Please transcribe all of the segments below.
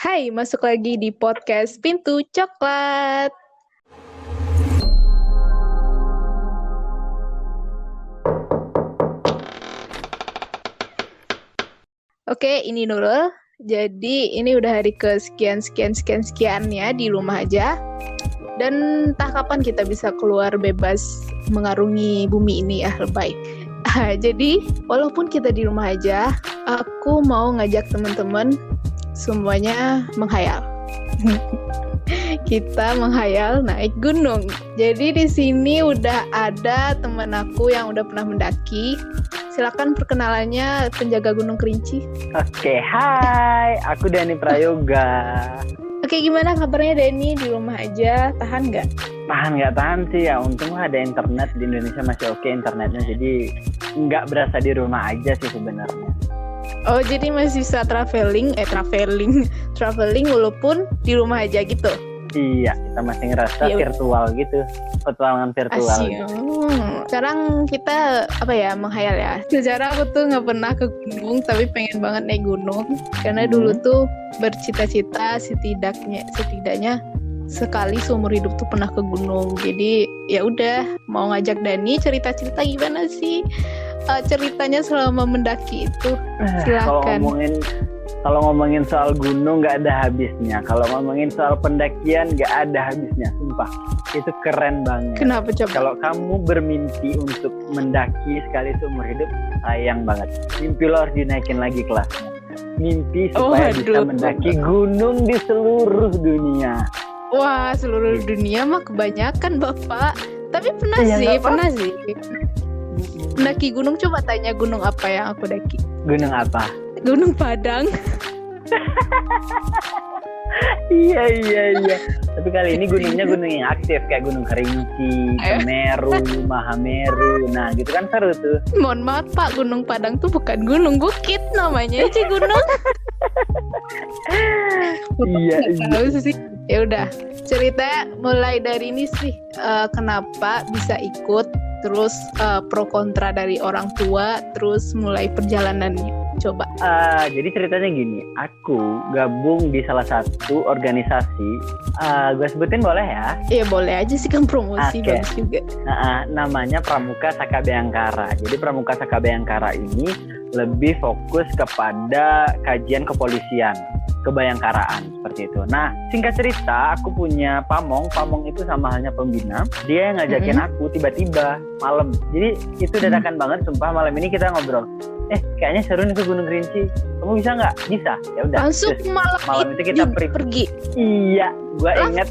Hai, masuk lagi di podcast Pintu Coklat. Oke, ini Nurul. Jadi ini udah hari ke sekian ya di rumah aja. Dan entah kapan kita bisa keluar bebas mengarungi bumi ini ya, lebay. Jadi walaupun kita di rumah aja, aku mau ngajak teman-teman semuanya menghayal. Kita menghayal naik gunung. Jadi di sini udah ada teman aku yang udah pernah mendaki. Silakan perkenalannya penjaga Gunung Kerinci. Oke, hai, aku Dani Prayoga. Oke, gimana kabarnya Dani? Di rumah aja, tahan nggak? Nggak tahan sih ya, untung ada internet di Indonesia masih oke internetnya, jadi nggak berasa di rumah aja sih sebenarnya. Oh, jadi masih bisa traveling walaupun di rumah aja gitu? Iya, kita masih ngerasa virtual gitu, petualangan virtual. Asyik. Sekarang kita menghayal ya. Secara aku tuh nggak pernah ke gunung, tapi pengen banget naik gunung. Karena dulu tuh bercita-cita setidaknya sekali seumur hidup tuh pernah ke gunung. Jadi ya udah mau ngajak Dani cerita-cerita gimana sih ceritanya selama mendaki itu. Silakan. Kalau ngomongin soal gunung nggak ada habisnya. Kalau ngomongin soal pendakian nggak ada habisnya. Sumpah, itu keren banget. Kenapa coba? Kalau kamu bermimpi untuk mendaki sekali seumur hidup, sayang banget. Mimpi lo harus dinaikin lagi kelasnya. Mimpi supaya bisa mendaki gunung di seluruh dunia. Wah, seluruh dunia mah kebanyakan Bapak. Tapi pernah sih. Mendaki gunung, coba tanya gunung apa yang aku daki. Gunung apa? Gunung Padang. Iya. Tapi kali ini gunungnya gunung yang aktif kayak Gunung Kerinci, Semeru, Mahameru. Nah, gitu kan seru tuh. Mohon maaf Pak, Gunung Padang tuh bukan gunung, bukit namanya aja gunung. Iya. Tahu sih. Ya udah, cerita mulai dari ini sih. Kenapa bisa ikut, terus pro kontra dari orang tua, terus mulai perjalanannya. Coba. Jadi ceritanya gini, aku gabung di salah satu organisasi. Gue sebutin boleh ya? Iya boleh aja sih, kan promosi. Bagus juga. Namanya Pramuka Saka Bayangkara. Jadi Pramuka Saka Bayangkara ini lebih fokus kepada kajian kepolisian, kebayangkaraan seperti itu. Nah, singkat cerita, aku punya pamong itu sama halnya pembina. Dia yang ngajakin aku tiba-tiba malam. Jadi itu dadakan banget, sumpah. Malam ini kita ngobrol. Kayaknya seru nih ke Gunung Kerinci. Kamu bisa nggak? Bisa. Ya udah. Langsung malam itu kita pergi. Iya, gue inget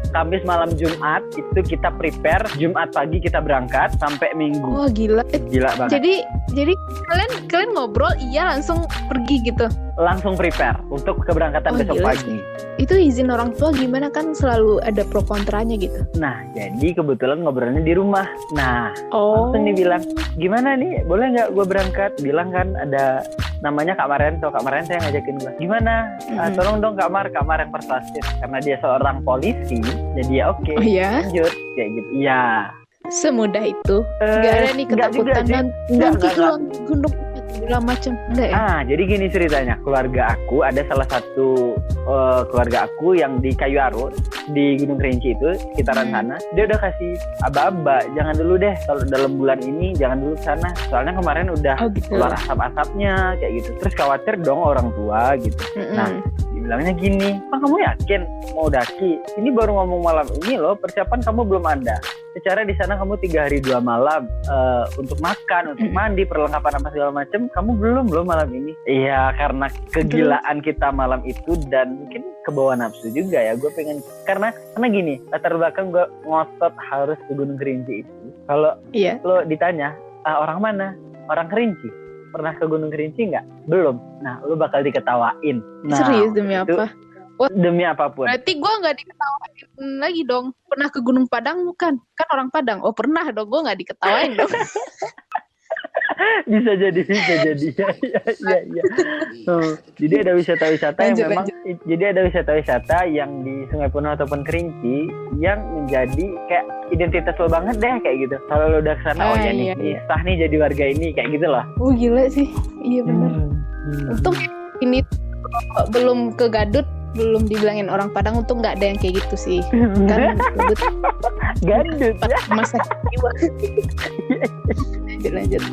Kamis malam Jumat itu kita prepare, Jumat pagi kita berangkat sampai Minggu. Wah, gila. Gila banget. Jadi kalian ngobrol langsung pergi gitu. Langsung prepare untuk keberangkatan besok pagi. Itu izin orang tua gimana, kan selalu ada pro kontranya gitu. Nah, jadi kebetulan ngobrolnya di rumah. Nah, langsung dibilang, gimana nih, boleh nggak gue berangkat? Bilang kan ada namanya Kak Marento yang ngajakin gue. Gimana? Tolong dong Kak Mar yang persuasif. Karena dia seorang polisi, jadi ya oke. Lanjut, kayak gitu. Iya. Semudah itu. Gak ada nih ketakutan nanti gunung segala macam, enggak ya? Jadi gini ceritanya, keluarga aku ada salah satu keluarga aku yang di Kayu Aro di Gunung Kerinci itu sekitaran sana. Dia udah kasih aba-aba, jangan dulu deh kalau dalam bulan ini, jangan dulu sana. Soalnya kemarin udah keluar asap-asapnya kayak gitu. Terus khawatir dong orang tua gitu. Nah, dibilangnya gini, kamu yakin mau daki? Ini baru ngomong malam ini loh, persiapan kamu belum ada. Secara di sana kamu 3 hari 2 malam untuk makan, untuk mandi, perlengkapan apa segala macam, kamu belum malam ini. Iya, karena kegilaan kita malam itu dan mungkin kebawa nafsu juga ya. Gue pengen karena gini, latar belakang gue ngotot harus ke Gunung Kerinci itu. Kalau lo ditanya orang mana? Orang Kerinci. Pernah ke Gunung Kerinci nggak? Belum. Nah, lo bakal diketawain. Nah, serius demi apa? Demi apapun. Berarti gue nggak diketawain lagi dong. Pernah ke Gunung Padang bukan? Kan orang Padang. Oh pernah dong, gue nggak diketawain dong. Bisa jadi. Iya. Jadi ada wisata-wisata yang memang. Jadi ada wisata-wisata yang di Sungai Puno ataupun Kerinci yang menjadi kayak identitas lo banget deh kayak gitu. Kalau lo udah kesana, nih sah nih jadi warga ini kayak gitu loh. Oh gila sih. Iya benar. Untung ini belum ke Gadut, belum dibilangin orang Padang untuk nggak ada yang kayak gitu sih. Kan Gadut Gandut ya. masa jiwa. Lanjut.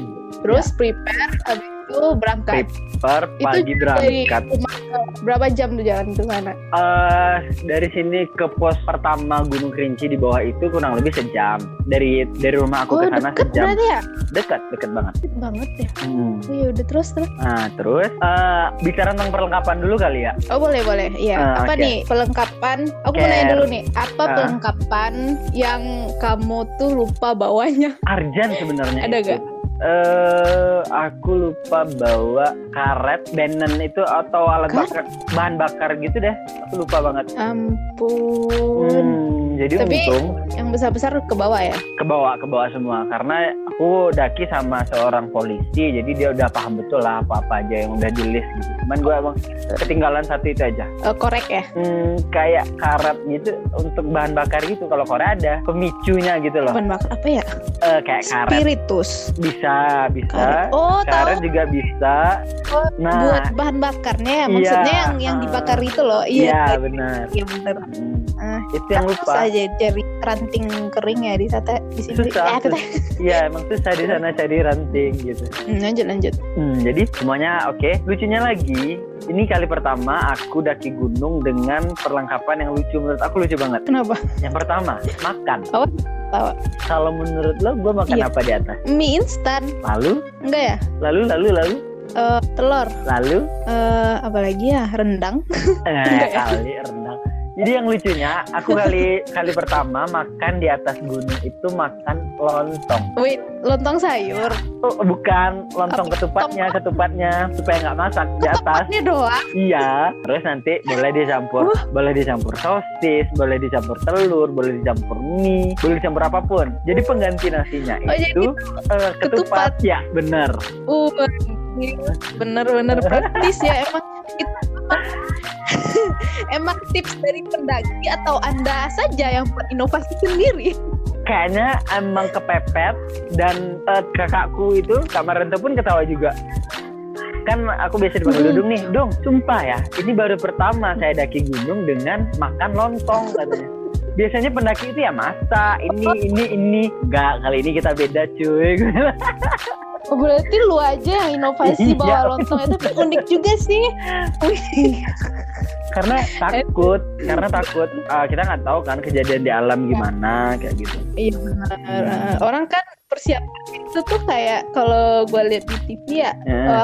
Terus prepare, habis itu berangkat. Pagi Dari berangkat. rumah berapa jam tuh jalan ke sana? Dari sini ke pos pertama Gunung Kerinci di bawah itu kurang lebih sejam. Dari rumah aku ke sana deket sejam. berarti ya? Deket banget. Deket banget ya. Hmm. Oh ya udah terus. Nah terus bicara tentang perlengkapan dulu kali ya. Oh boleh. Iya. Apa oke. nih perlengkapan? Aku mau nanya dulu nih. Apa perlengkapan yang kamu tuh lupa bawanya? Arjan sebenarnya. Ada itu. gak? Aku lupa bawa karet, benen itu atau alat bakar, bahan bakar gitu deh. Aku lupa banget. Ampun. Jadi Tapi untung yang besar-besar ke bawah ya? ke bawah semua karena aku daki sama seorang polisi, jadi dia udah paham betul lah apa aja yang udah di list gitu. Cuman gue emang ketinggalan satu itu aja. Korek ya? Kayak karet gitu untuk bahan bakar gitu. Kalau korek ada pemicunya gitu loh. Bahan bakar apa ya? Kayak karet. Spiritus. Bisa. Karet. Oh Karet tahu. juga bisa. Oh, Nah, buat bahan bakarnya ya? Maksudnya yang dibakar itu loh. Iya benar. Iya benar. Itu yang lupa. Susah aja cari ranting kering ya di sini. Susah. Iya emang susah di sana cari ranting gitu. Lanjut. Jadi semuanya oke. Lucunya lagi, ini kali pertama aku daki gunung dengan perlengkapan yang lucu. Menurut aku lucu banget. Kenapa? Yang pertama, makan. Tahu. Kalau menurut lo, gue makan Iya. apa di atas? Mie instan. Lalu? Enggak ya? Lalu? Telur. Lalu? Apa lagi ya? Rendang. Kali rendang. Jadi yang lucunya, aku kali pertama makan di atas gunung itu makan lontong. Wait, lontong sayur. Oh, bukan lontong ketupatnya supaya nggak masak di atas. Ketupatnya doang. Iya, terus nanti boleh dicampur sosis, boleh dicampur telur, boleh dicampur mie, boleh dicampur apapun. Jadi pengganti nasinya itu ketupat. Ya, benar. Bener praktis ya emang itu. Emang tips dari pendaki atau Anda saja yang buat inovasi sendiri? Kayaknya emang kepepet dan kakakku itu Kak Marento pun ketawa juga. Kan aku biasa dipanggil Dudung nih, Dong, sumpah ya, ini baru pertama saya daki gunung dengan makan lontong katanya. Biasanya pendaki itu ya masak, ini. Enggak, kali ini kita beda cuy. Oh, berarti lu aja yang inovasi bawa lontong itu unik juga sih. Karena takut kita nggak tahu kan kejadian di alam gimana kayak gitu. Iya benar. Orang kan persiapan itu tuh kayak kalau gue lihat di TV ya,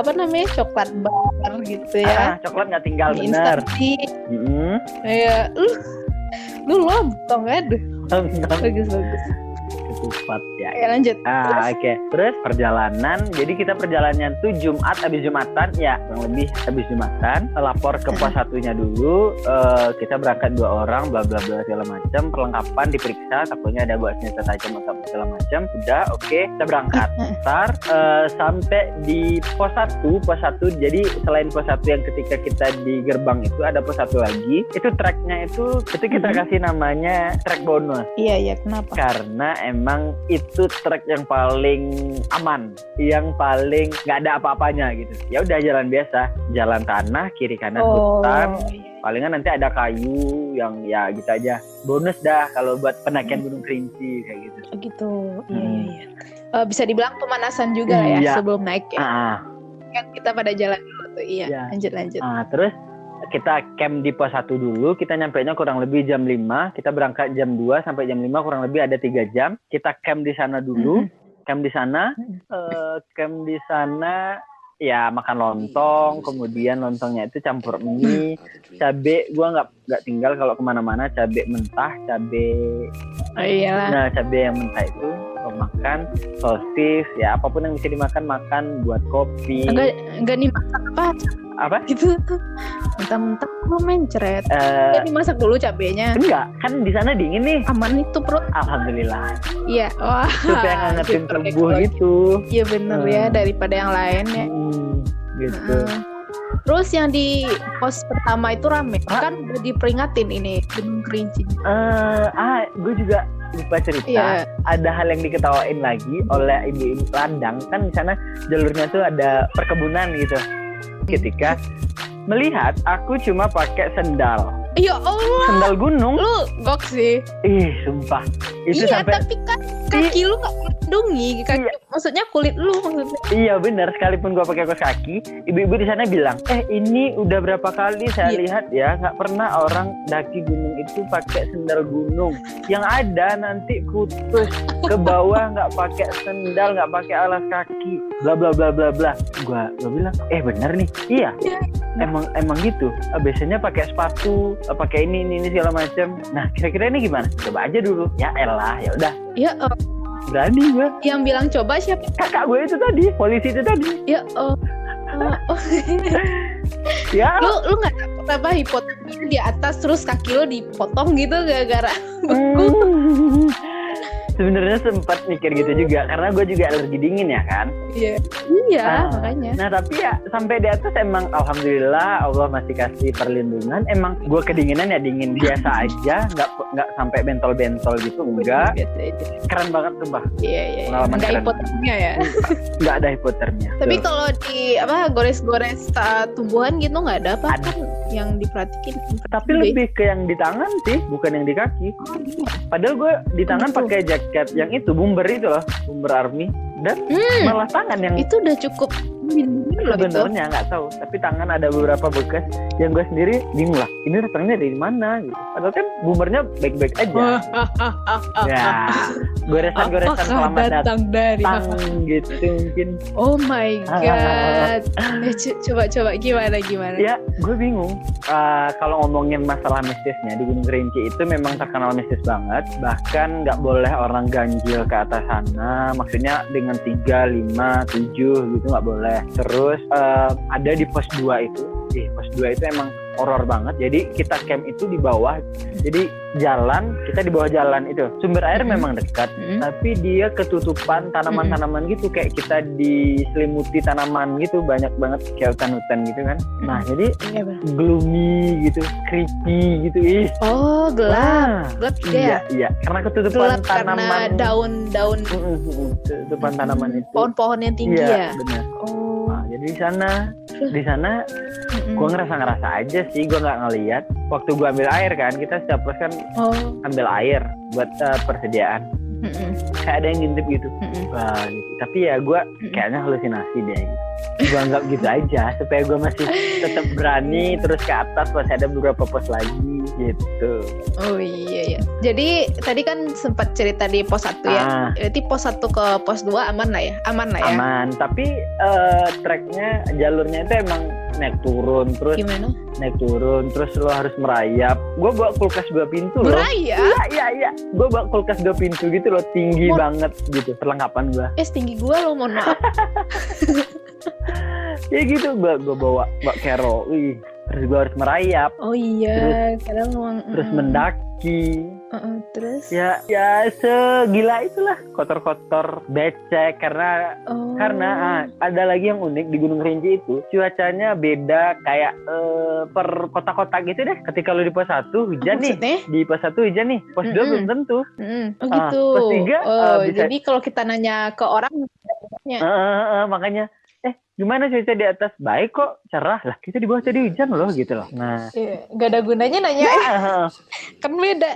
apa namanya coklat bar gitu ya. Coklat nggak tinggal Mie benar. Ya, lu lontong aduh. Bagus. Ketupat ya. Oke, lanjut. Oke. Terus perjalanan. Jadi kita perjalanannya tuh Jumat, habis Jumatan ya, kurang lebih habis Jumatan. Lapor ke pos satunya dulu. Kita berangkat 2 orang, bla bla bla segala macam. Perlengkapan diperiksa, takutnya ada bawa senjata tajam atau segala macam. Udah, oke, kita berangkat. Ntar sampai di pos 1. Jadi selain pos 1 yang ketika kita di gerbang itu ada pos 1 lagi. Itu tracknya itu kita kasih namanya track bonus. Iya, kenapa? Karena emang itu trek yang paling aman, yang paling nggak ada apa-apanya gitu. Ya udah jalan biasa, jalan tanah kiri kanan hutan. Palingan nanti ada kayu yang ya gitu aja. Bonus dah kalau buat pendakian Gunung Kerinci kayak gitu. Gitu. Iya. Bisa dibilang pemanasan juga lah ya sebelum naik ya. Kan kita pada jalan dulu tuh. Iya. Lanjut. Terus kita camp di pos 1 dulu, kita nyampainya kurang lebih jam 5, kita berangkat jam 2 sampai jam 5 kurang lebih ada 3 jam. Kita camp di sana dulu, camp di sana ya makan lontong, kemudian lontongnya itu campur mie, cabe, gua nggak tinggal kalau kemana-mana, cabe mentah, nah cabe yang mentah itu makan, sosis, ya apapun yang bisa dimakan buat kopi. Enggak dimasak apa? Itu mentah-mentah lu mencret. Enggak dimasak dulu cabenya. Enggak, kan di sana dingin nih. Aman itu perut. Alhamdulillah. Iya. Wah. Supaya ngangetin tubuh gitu. Iya bener ya daripada yang lain ya. Gitu. Terus yang di pos pertama itu rame. Kan udah diperingatin ini Gunung Kerinci. Gue juga lupa cerita. Ada hal yang diketawain lagi oleh ibu-ibu Landang. Kan di sana jalurnya tuh ada perkebunan gitu. ketika melihat aku cuma pakai sendal Ya Allah, sendal gunung. lu gok sih. Sumpah itu Iya, sampai tapi kan kaki lu nggak melindungi, kaki, maksudnya kulit lu maksudnya. iya benar, sekalipun gua pakai kaos kaki, ibu-ibu di sana bilang, ini udah berapa kali saya lihat ya, nggak pernah orang daki gunung itu pakai sendal gunung. Yang ada nanti putus ke bawah, nggak pakai sendal, nggak pakai alas kaki, bla bla bla bla bla. Gua bilang, bener nih, iya. Emang gitu. Biasanya pakai sepatu, pakai ini segala macam. Nah, kira-kira ini gimana? Coba aja dulu. Ya elah, ya udah. Ya, Berani gue. yang bilang coba siapa? Kakak gue itu tadi, polisi itu tadi. Ya, Ya. lu nggak takut apa hipotermia di atas terus kaki lu dipotong gitu gara-gara beku? Sebenarnya sempat mikir gitu juga, karena gue juga alergi dingin ya kan. Iya, makanya. Nah tapi ya sampai di atas emang alhamdulillah Allah masih kasih perlindungan. Emang gue kedinginan ya dingin biasa aja, nggak sampai bentol-bentol gitu, enggak. Keren banget tuh Mbak. Iya. Nggak hipotermia ya. Nggak ada hipotermia. Tapi kalau di gores-gores tumbuhan gitu nggak ada apa kan yang diperhatikin. Tapi lebih ke yang di tangan sih, bukan yang di kaki. Padahal gue di tangan pakai jaket yang itu bomber itu loh, bomber army, dan malah tangan yang itu udah cukup sebenarnya nggak tahu, tapi tangan ada beberapa bekas yang gue sendiri bingung lah, ini datangnya dari mana gitu. Padahal kan bombernya baik-baik aja. Ya, goresan selamat datang dari gitu mungkin. Oh my god. Coba gimana? Ya, gue bingung. Kalau ngomongin masalah mistisnya di Gunung Kerinci itu memang terkenal mistis banget. Bahkan nggak boleh orang ganjil ke atas sana. Maksudnya dengan 3, 5, 7 gitu nggak boleh. Terus ada di pos 2 itu. Pos 2 itu emang horor banget. Jadi kita camp itu di bawah. Jadi kita di bawah jalan itu. Sumber air memang dekat, tapi dia ketutupan tanaman-tanaman gitu, kayak kita diselimuti tanaman gitu, banyak banget kayak hutan-hutan gitu kan. Nah, jadi gloomy gitu, creepy gitu. Oh, gelap. Gelap ya. Iya, karena ketutupan gelap tanaman. Karena daun-daun ketutupan tanaman itu. Pohon-pohon yang tinggi ya. Benar. Oh. Nah, jadi di sana gue ngerasa aja sih, gue nggak ngeliat. Waktu gue ambil air kan, kita setiap pos kan ambil air buat persediaan. Kayak ada yang ngintip gitu. Wah, gitu. Tapi ya gue kayaknya halusinasi deh gitu. Gue anggap gitu aja supaya gue masih tetap berani terus ke atas pas ada beberapa pos lagi gitu. Oh iya. Jadi tadi kan sempat cerita di pos 1 ya. Berarti pos 1 ke pos 2 aman lah ya? Aman, tapi treknya, jalurnya itu emang naik turun terus. Gimana? Naik turun terus lo harus merayap. Gue bawa kulkas 2 pintu loh. Merayap? Iya. Gue bawa kulkas 2 pintu gitu loh, tinggi banget gitu perlengkapan gue. Tinggi gue lo, mohon maaf. Ya gitu, gue bawa kero. Terus gue harus merayap. Oh iya, terus mendaki. Terus? Ya segila itulah, kotor-kotor, becek karena ada lagi yang unik di Gunung Kerinci itu, cuacanya beda kayak per kota-kota gitu deh. Ketika lu di pos 1 hujan nih, di pos 1 hujan nih, pos 2 belum tentu. Oh gitu. Pos 3 jadi kalau kita nanya ke orang makanya gimana cuaca di atas? Baik kok, cerah lah. Kita di bawah tadi hujan loh gitu loh. Nah, gak ada gunanya nanya. Kan beda.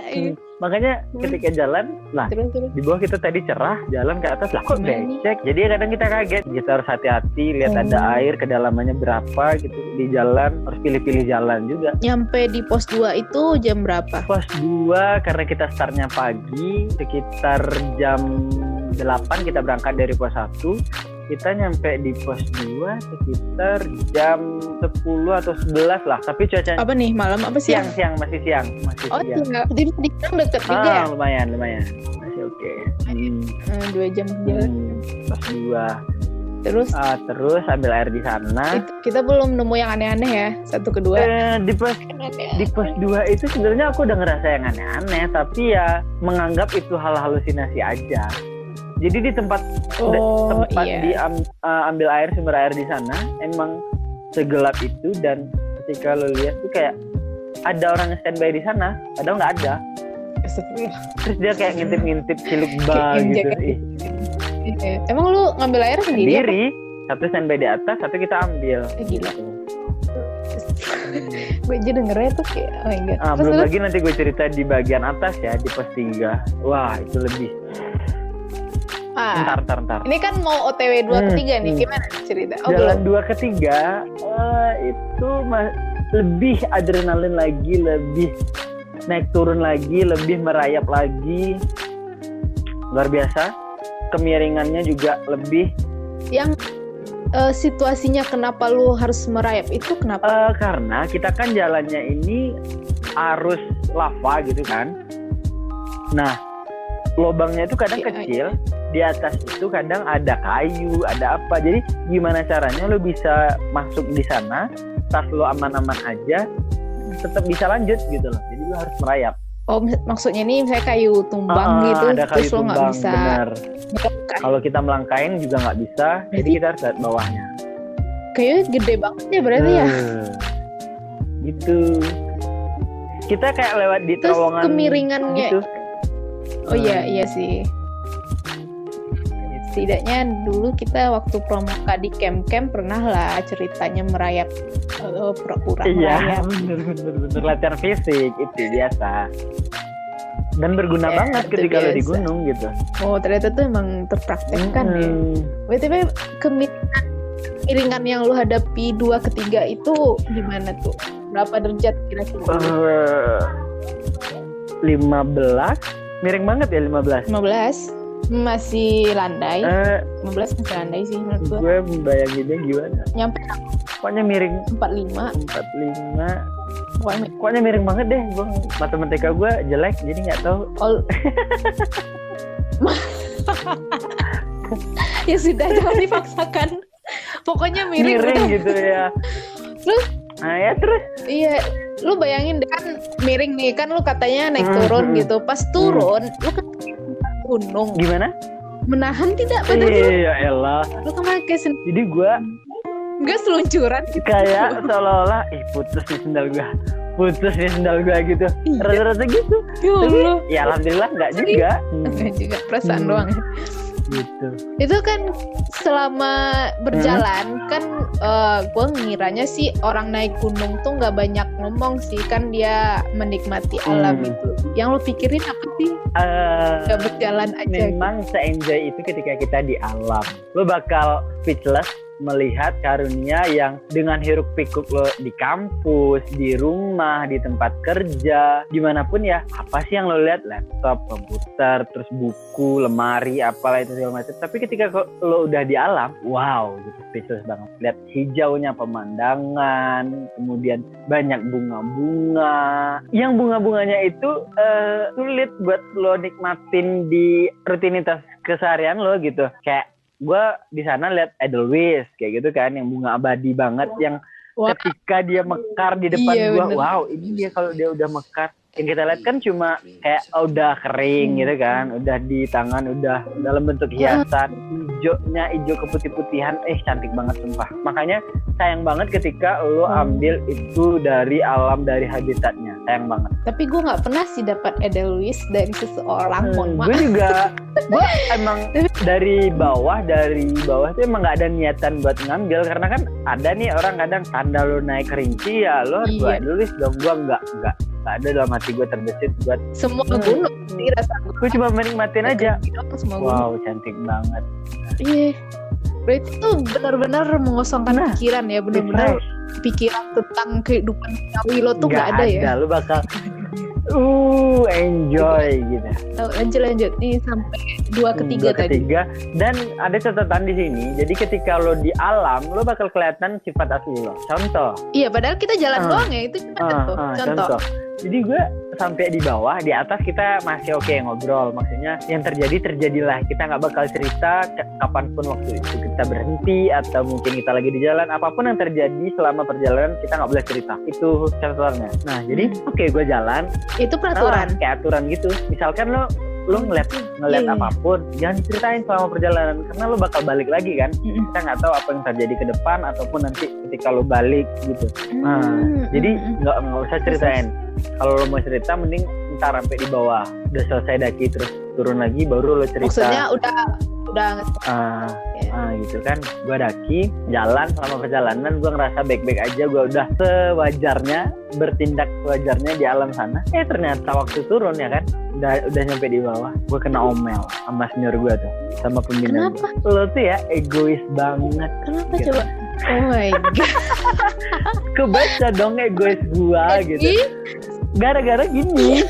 Makanya ketika jalan lah, terus. Di bawah kita tadi cerah, jalan ke atas lah kok becek. Jadi kadang kita kaget. Kita harus hati-hati, lihat ada air, kedalamannya berapa gitu di jalan. Harus pilih-pilih jalan juga. Nyampe di pos 2 itu jam berapa? Pos 2 karena kita startnya pagi, sekitar jam 8 kita berangkat dari pos 1. Kita nyampe di pos 2 sekitar jam 10 atau 11 lah. Tapi cuaca apa nih, malam apa siang? Masih siang. Siang. Jadi deket juga ya? Lumayan. Masih oke. 2 jam jalan. Pos 2. Terus ambil air di sana. Kita belum nemu yang aneh-aneh ya, 1 ke 2. Di pos 2 itu sebenarnya aku udah ngerasa yang aneh-aneh, tapi ya menganggap itu hal halusinasi aja. Jadi di tempat ambil air, sumber air di sana emang segelap itu, dan ketika lo lihat tuh kayak ada orang yang standby di sana, padahal nggak ada. Terus dia kayak ngintip-ngintip ciluk bal gitu. Emang lu ngambil air sendiri? Satu standby di atas, satu kita ambil. Gila. Gue aja dengernya tuh kayak oh my god. Belum lagi nanti gue cerita di bagian atas ya, di pos 3. Wah itu lebih. Ntar. Ini kan mau OTW 2 ke 3 nih, gimana cerita? Jalan 2 ke 3 itu lebih adrenalin lagi, lebih naik turun lagi, lebih merayap lagi. Luar biasa. Kemiringannya juga lebih. Yang situasinya kenapa lu harus merayap itu kenapa? Karena kita kan jalannya ini arus lava gitu kan. Nah, lubangnya itu kadang kecil, di atas itu kadang ada kayu, ada apa. Jadi gimana caranya lu bisa masuk di sana, tas lu aman-aman aja, tetap bisa lanjut gitu loh. Jadi lu harus merayap. Oh, maksudnya ini misalnya kayu tumbang gitu, ada kayu terus lo nggak bisa. Bener. Kalau kita melangkain juga nggak bisa, jadi kita harus lihat bawahnya. Kayunya gede banget ya berarti ya. Gitu. Kita kayak lewat di terus terowongan. Kemiringannya. Gitu. Oh iya sih. Setidaknya dulu kita waktu pramuka di camp pernah lah ceritanya merayap pura-pura merayap. Iya, bener latihan fisik itu biasa. Dan berguna banget ketika lo di gunung gitu. Oh ternyata tuh emang terpraktekkan ya. BTW kemiringan yang lu hadapi 2 ke 3 itu gimana tuh? Berapa derajat kira-kira? 15. Miring banget ya 15. 15 masih landai. 15 masih landai sih menurut gue. Gue membayanginnya gimana? Nyampe pokoknya miring 45. Pokoknya miring banget deh. Gue matematika gue jelek jadi nggak tahu. Ya sudah jangan dipaksakan. Pokoknya miring gitu ya. Terus? Terus? Iya, lu bayangin kan miring nih kan lu katanya naik turun gitu. Pas turun lu kan gunung. Gimana? Menahan tidak badan lu? Iya elah. Lu kemana kayak jadi gue enggak seluncuran gitu. Kayak seolah-olah putus nih sendal gue gitu. Iya. Rata-rata gitu. Tapi ya alhamdulillah enggak juga. Enggak juga perasaan doang. Gitu. Itu kan selama berjalan kan gue ngiranya sih orang naik gunung tuh nggak banyak ngomong sih, kan dia menikmati alam itu. Yang lo pikirin apa sih? Gak berjalan aja. Memang gitu. se-enjoy itu ketika kita di alam. Lo bakal speechless melihat karunia yang dengan hiruk pikuk lo di kampus, di rumah, di tempat kerja, dimanapun ya. Apa sih yang lo lihat? Laptop, komputer, terus buku, lemari, apalah itu segala macam. Tapi ketika lo udah di alam, wow, gitu speechless banget. Lihat hijaunya pemandangan, kemudian banyak bunga-bunga. Yang bunga-bunganya itu sulit buat lo nikmatin di rutinitas keseharian lo gitu. Kayak gue di sana lihat Edelweiss kayak gitu kan, yang bunga abadi banget, yang ketika dia mekar di depan gue, wow, ini dia kalau dia udah mekar. Yang kita lihat kan cuma kayak udah kering gitu kan, udah di tangan, udah dalam bentuk hiasan, hijau keputih-putihan, cantik banget sumpah. Makanya sayang banget ketika lo ambil itu dari alam, dari habitatnya, sayang banget. Tapi gue nggak pernah sih dapat Edelweiss dari seseorang. Gue juga, gue emang dari bawah tuh emang nggak ada niatan buat ngambil, karena kan ada nih orang kadang tanda lo naik kerinci ya lo harus buat Edelweiss dong. Gue nggak ada dalam hati gue terbesit buat semua gunung sih rasanya. Gue cuma menikmatin aja. Wow, cantik banget. Iya. Berarti tuh benar-benar mengosongkan pikiran ya, benar-benar pikiran tentang kehidupan duniawi lo tuh nggak ada ya. Lu bakal enjoy gitu. Lanjut nih sampai 2 ke 3 tadi. Dan ada catatan di sini. Jadi ketika lo di alam, lo bakal kelihatan sifat asli lo. Contoh. Iya, padahal kita jalan doang ya, itu contoh. Jadi gue sampai di bawah, di atas kita masih oke ngobrol. Maksudnya yang terjadilah. Kita nggak bakal cerita kapanpun waktu itu kita berhenti atau mungkin kita lagi di jalan. Apapun yang terjadi selama perjalanan kita nggak boleh cerita. Itu catatannya. Nah jadi oke, gue jalan. Itu peraturan. Kayak aturan gitu. Misalkan lo ngeliat apapun, jangan ceritain selama perjalanan, karena lo bakal balik lagi kan. Kita nggak tahu apa yang terjadi ke depan ataupun nanti ketika lo balik gitu. Jadi nggak usah ceritain. Kalau lo mau cerita mending ntar sampai di bawah, udah selesai daki terus turun lagi baru lo cerita. Maksudnya udah udah gitu kan. Gue daki, jalan, selama perjalanan gue ngerasa baik-baik aja, gue udah sewajarnya bertindak sewajarnya di alam sana. Ternyata waktu turun ya kan, udah nyampe di bawah, gue kena omel sama senior gue tuh, sama pembina. Kenapa? Lo tuh ya egois banget. Kenapa gitu. coba? Oh my god. Kebaca dong egois gue gitu. Gara-gara gini.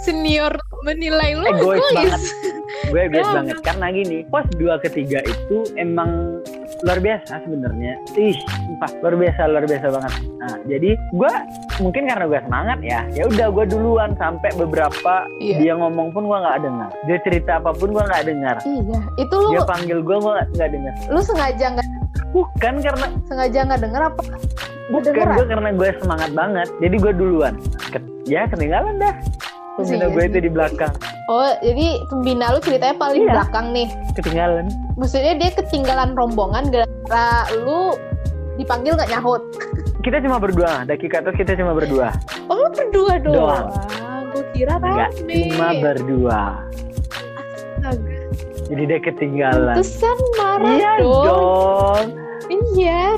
Senior menilai lo Egois banget. Gue egois Kenapa? banget karena gini, pos 2 ketiga itu emang luar biasa sebenarnya. Sumpah luar biasa banget. Nah, jadi gue mungkin karena gue semangat ya udah gue duluan sampai beberapa dia ngomong pun gue nggak dengar. Dia cerita apapun gue nggak dengar. Iya, itu lo. Dia panggil gue nggak dengar. Lu sengaja nggak? Bukan karena Sengaja nggak denger apa? bukan gue karena gue semangat banget. Jadi gue duluan. Ketinggalan dah. Pembina gue itu di belakang. Oh, jadi pembina lu ceritanya paling Iya. belakang nih. Ketinggalan. Maksudnya dia ketinggalan rombongan gara-gara lu dipanggil nggak nyahut. Kita cuma berdua. Daki ke atas kita cuma berdua. Oh, lu berdua doang. Doang. Gue kira Enggak, rame. cuma berdua. Astaga. Jadi dia ketinggalan. Pantesan marah Iya dong. Iya.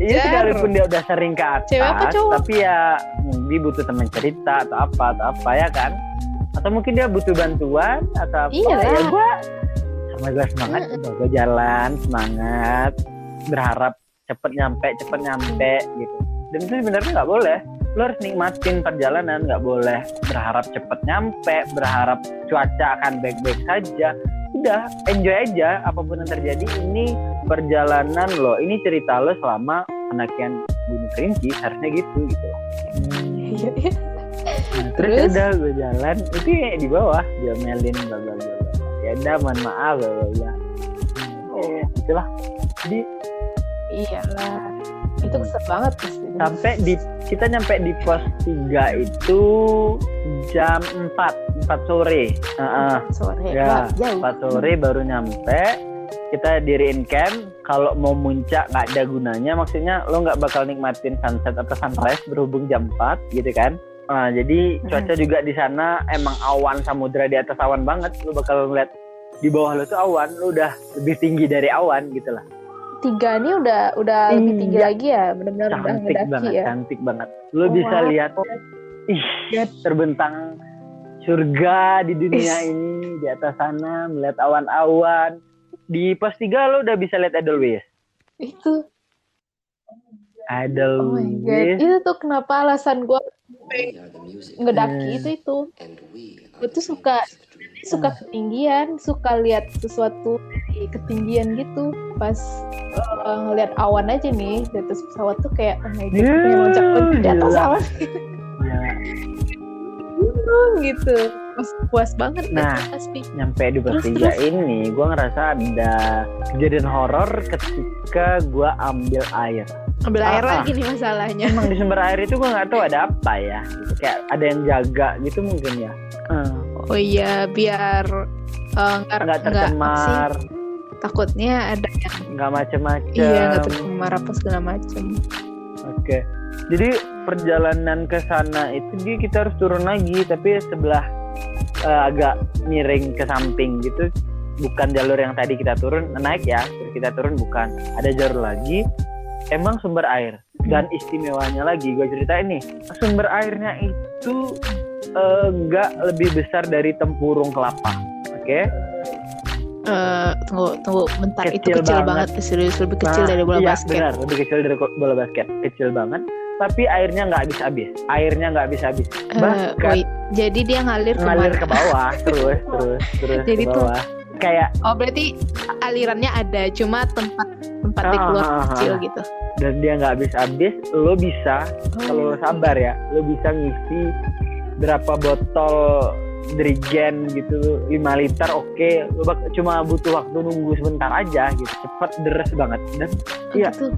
Iya, sekalipun dia udah sering ke atas, Cewek apa cowok? tapi ya dia butuh teman cerita atau apa ya kan? Atau mungkin dia butuh bantuan atau apa? Iya Ya lah. gue sama gue semangat, gue jalan semangat, berharap cepet nyampe gitu. Dan itu sebenarnya nggak boleh. Lo harus nikmatin perjalanan, nggak boleh berharap cepet nyampe, berharap cuaca akan baik-baik saja. Udah, enjoy aja apapun yang terjadi. Ini perjalanan lo, ini cerita lo selama pendakian Gunung Kerinci, harusnya gitu. Nah, terus udah gue jalan, itu ya di bawah diomelin bla bla bla. Ya udah, mohon maaf bla bla bla. Itulah. Jadi Iyalah. Itu kesel banget pasti. sampai kita nyampe di pos 3 itu jam 4 sore. Sore. Ya, Jauh. 4 sore baru nyampe. Kita diriin camp. Kalau mau muncak nggak ada gunanya, maksudnya lo nggak bakal nikmatin sunset atau sunrise berhubung jam 4 gitu kan. Jadi cuaca juga di sana emang awan, samudra di atas awan banget. Lo bakal ngeliat di bawah lo tuh awan, lo udah lebih tinggi dari awan gitu lah. 3 ini udah lebih tinggi lagi ya, benar-benar udah Cantik ngedaki banget, ya. cantik banget. Lo bisa lihat, terbentang surga di dunia ini, di atas sana, melihat awan-awan. Di pos 3 lo udah bisa lihat Edelweiss. Itu. Oh my god. Edelweiss. Itu tuh kenapa alasan gue ngedaki itu. Gue tuh suka ketinggian, suka lihat sesuatu dari ketinggian gitu. Pas ngelihat awan aja nih di atas pesawat tuh kayak oh my god, pengen loncat di atas awan gitu. Puas banget. Nah, pasti. nyampe di pos 3 ini gue ngerasa ada kejadian horor ketika gue ambil air. Ambil air lagi nih masalahnya. Emang di sumber air itu gue nggak tahu ada apa ya, gitu. Kayak ada yang jaga gitu mungkin ya. Oh iya, biar Nggak tercemar, takutnya ada yang nggak macem-macem. iya nggak tercemar apa segala macem. Oke. Jadi perjalanan ke sana itu kita harus turun lagi, tapi sebelah agak miring ke samping gitu. Bukan jalur yang tadi kita turun naik ya, kita turun bukan. Ada jalur lagi. Emang sumber air. Dan istimewanya lagi gue ceritain nih, sumber airnya itu nggak lebih besar dari tempurung kelapa. Oke? Tunggu bentar, itu kecil banget. Serius, lebih kecil dari bola basket. Benar, lebih kecil dari bola basket, kecil banget. Tapi airnya nggak habis-habis. Bahkan jadi dia ngalir ke bawah, terus jadi ke bawah. Kayak berarti alirannya ada, cuma tempat dia keluar kecil gitu. Dan dia nggak habis-habis. Lo bisa, kalau lo sabar ya, lo bisa ngisi berapa botol Drigen gitu, 5 liter, oke. Lo cuma butuh waktu nunggu sebentar aja gitu, cepet deres banget. Dan iya, gitu.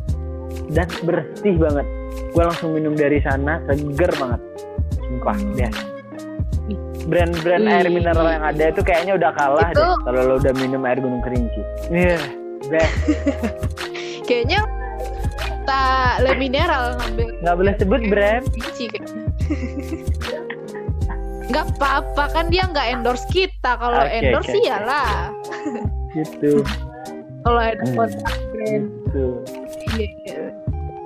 Dan bersih banget. Gue langsung minum dari sana, seger banget, sumpah deh. Brand air mineral yang ada itu kayaknya udah kalah deh kalau lo udah minum air Gunung Kerinci. Iya, best. Kayaknya Le Mineral ngambil. Nggak boleh sebut brand. Kerinci kayaknya. Nggak apa-apa kan dia nggak endorse kita. Kalau endorse sih iyalah. Gitu. Kalau ada kontak brand. Gitu.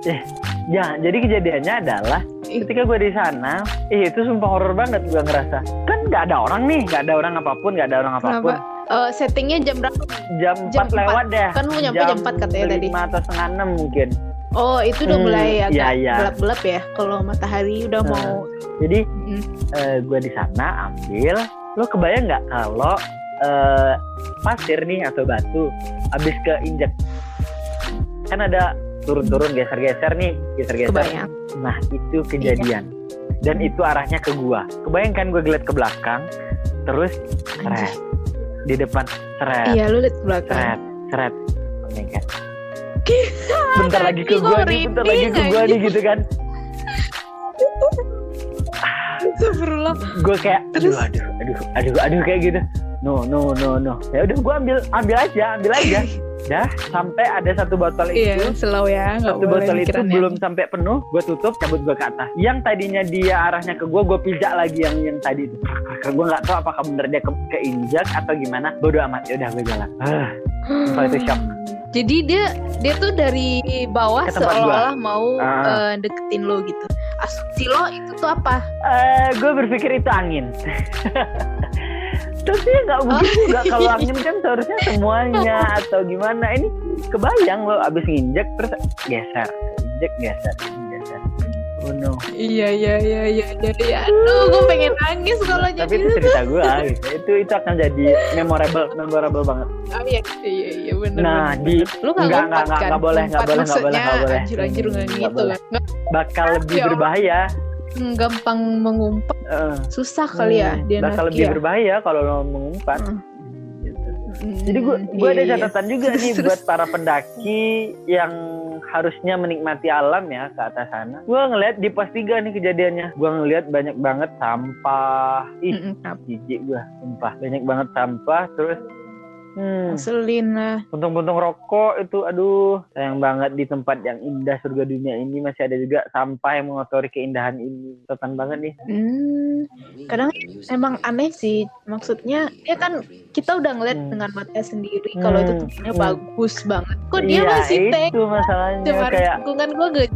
Iya. Ya, jadi kejadiannya adalah ketika gue di sana, itu sumpah horor banget gue ngerasa. Kan nggak ada orang nih, nggak ada orang apapun. Kenapa? Settingnya jam berapa? Jam 4 lewat deh. Kan lu nyampe jam 4 katanya tadi. 5 atau setengah 6 mungkin. Oh, itu udah mulai agak iya. gelap-gelap ya. Kalau matahari udah mau. Jadi gue di sana ambil. Lo kebayang nggak kalau pasir nih atau batu habis keinjek? Kan ada turun-turun, geser-geser. Kebayang. Nah, itu kejadian. Dan itu arahnya ke gua. Kebayangkan gue ngeliat ke belakang, terus seret. Di depan seret. Iya, lu liat ke belakang. Seret. Kan. Bentar lagi ke gua nih gitu kan. Astagfirullah. Gue kayak aduh kayak gitu. No. Ya udah gua ambil aja. Dah sampai ada satu botol itu. Iya, slow ya. Satu botol itu belum sampai penuh, gue tutup, cabut gue ke atas. Yang tadinya dia arahnya ke gue pijak lagi yang tadi itu. Gue nggak tahu apakah bener dia keinjak atau gimana. Bodo amat, ya udah gue jalan. Sampai itu shock. Jadi dia tuh dari bawah seolah-olah mau deketin lo gitu. Asumsi lo itu tuh apa? Gue berpikir itu angin. Tapi nggak mungkin juga kalau angin kan seharusnya semuanya atau gimana. Ini kebayang lo abis nginjek terus geser. Oh no. Iya. Aduh, gue pengen nangis kalau jadi. Tapi itu cerita gue gitu. Itu akan jadi memorable banget. Oh iya benar. Nah, lu nggak boleh. Anjir nggak gitu lah. Bakal lebih berbahaya. Gampang mengumpat, susah kali ya dia. Bakal lebih berbahaya kalau lo mengumpat. Gitu. Jadi gue ada catatan juga nih buat para pendaki yang harusnya menikmati alam ya ke atas sana. Gue ngeliat di pos 3 nih kejadiannya. Gue ngeliat banyak banget sampah. Jijik gue, sumpah. Banyak banget sampah, terus ngeselin lah. Puntung-puntung rokok itu, aduh, sayang banget di tempat yang indah surga dunia ini masih ada juga sampah yang mengotori keindahan ini. Catatan banget nih. Kadang emang aneh sih, maksudnya ya kan kita udah ngeliat dengan mata sendiri kalau itu tempatnya bagus banget. Kok dia masih itu masalahnya kayak lingkungan gue gak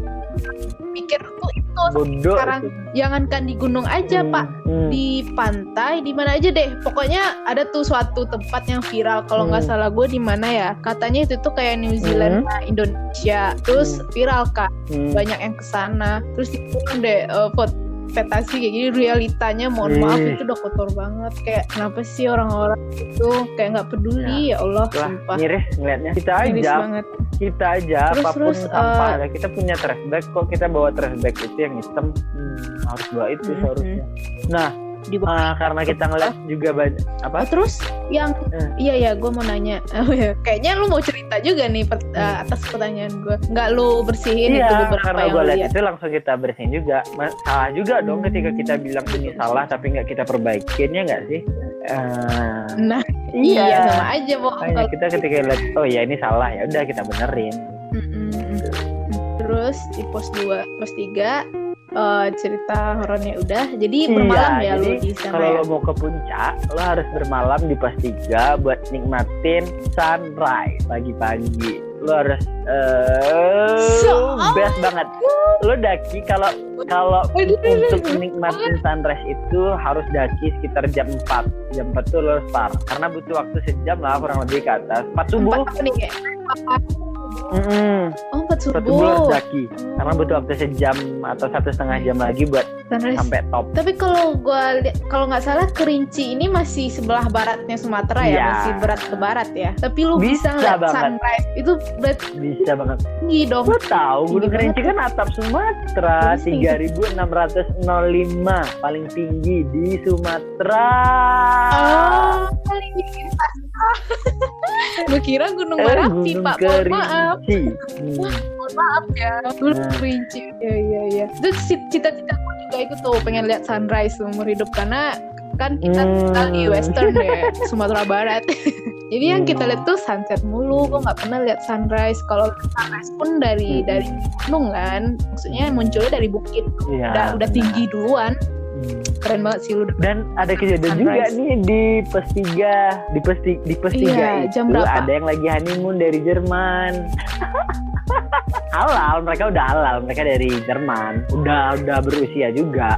mikir tuh itu bodoh. Sekarang jangankan di gunung aja Pak, di pantai di mana aja deh. Pokoknya ada tuh suatu tempat yang viral kalau nggak salah gue di mana ya. Katanya itu tuh kayak New Zealand Indonesia. Terus viral kan, banyak yang kesana. Terus dikurang deh petasi kayak gini, realitanya mohon maaf itu udah kotor banget. Kayak kenapa sih orang-orang itu kayak nggak peduli ya Allah, sumpah. Miris ngeliatnya. Kita aja apapun sampah, kita punya trash bag kok, kita bawa trash bag itu yang hitam, harus bawa itu seharusnya. Nah, karena kita ngeliat juga banyak apa? Terus yang iya gue mau nanya, kayaknya lu mau cerita juga nih atas pertanyaan gue. Nggak lu bersihin itu beberapa karena yang gue lihat lihat. itu langsung kita bersihin juga. Salah juga dong ketika kita bilang ini salah tapi nggak kita perbaikin, ya nggak sih? Nah, iya sama aja pokoknya kita ketika lihat ya ini salah, ya udah kita benerin. Terus di pos 2, pos 3 cerita horornya udah. Jadi bermalam ya lu di sana. Kalau lo mau ke puncak, lo harus bermalam di pos 3 buat nikmatin sunrise pagi-pagi. Lo harus best banget. Lo daki kalau untuk nikmatin sunrise itu harus daki sekitar jam 4. Jam 4 tuh lo harus start karena butuh waktu sejam lah kurang lebih ke atas. 4 subuh. 4 subuh harus daki karena butuh waktu sejam atau 1,5 jam lagi buat sampai top. Tapi kalau nggak salah Kerinci ini masih sebelah baratnya Sumatera ya, masih berat ke barat ya. Tapi lu bisa ngeliat sunrise itu bisa banget. Tinggi dong. Gue tahu Gunung Kerinci kan atap Sumatera 3.605 paling tinggi di Sumatera. Paling tinggi. Gue kira Gunung Merapi, Pak. Mohon maaf ya. Gunung Kerinci. Iya. Itu cita-cita gue juga itu tuh pengen lihat sunrise seumur hidup karena kan kita tinggal di Western ya, Sumatera Barat. Jadi yang kita lihat tuh sunset mulu. Gue nggak pernah lihat sunrise. Kalau sunrise pun dari gunung kan, maksudnya munculnya dari bukit. Udah tinggi duluan. Keren banget sih lu. Dan ada kejadian juga nih di pos 3. Di pos 3 Iya, itu jam berapa? ada yang lagi honeymoon dari Jerman. Halal, mereka udah halal, mereka dari Jerman, udah berusia juga.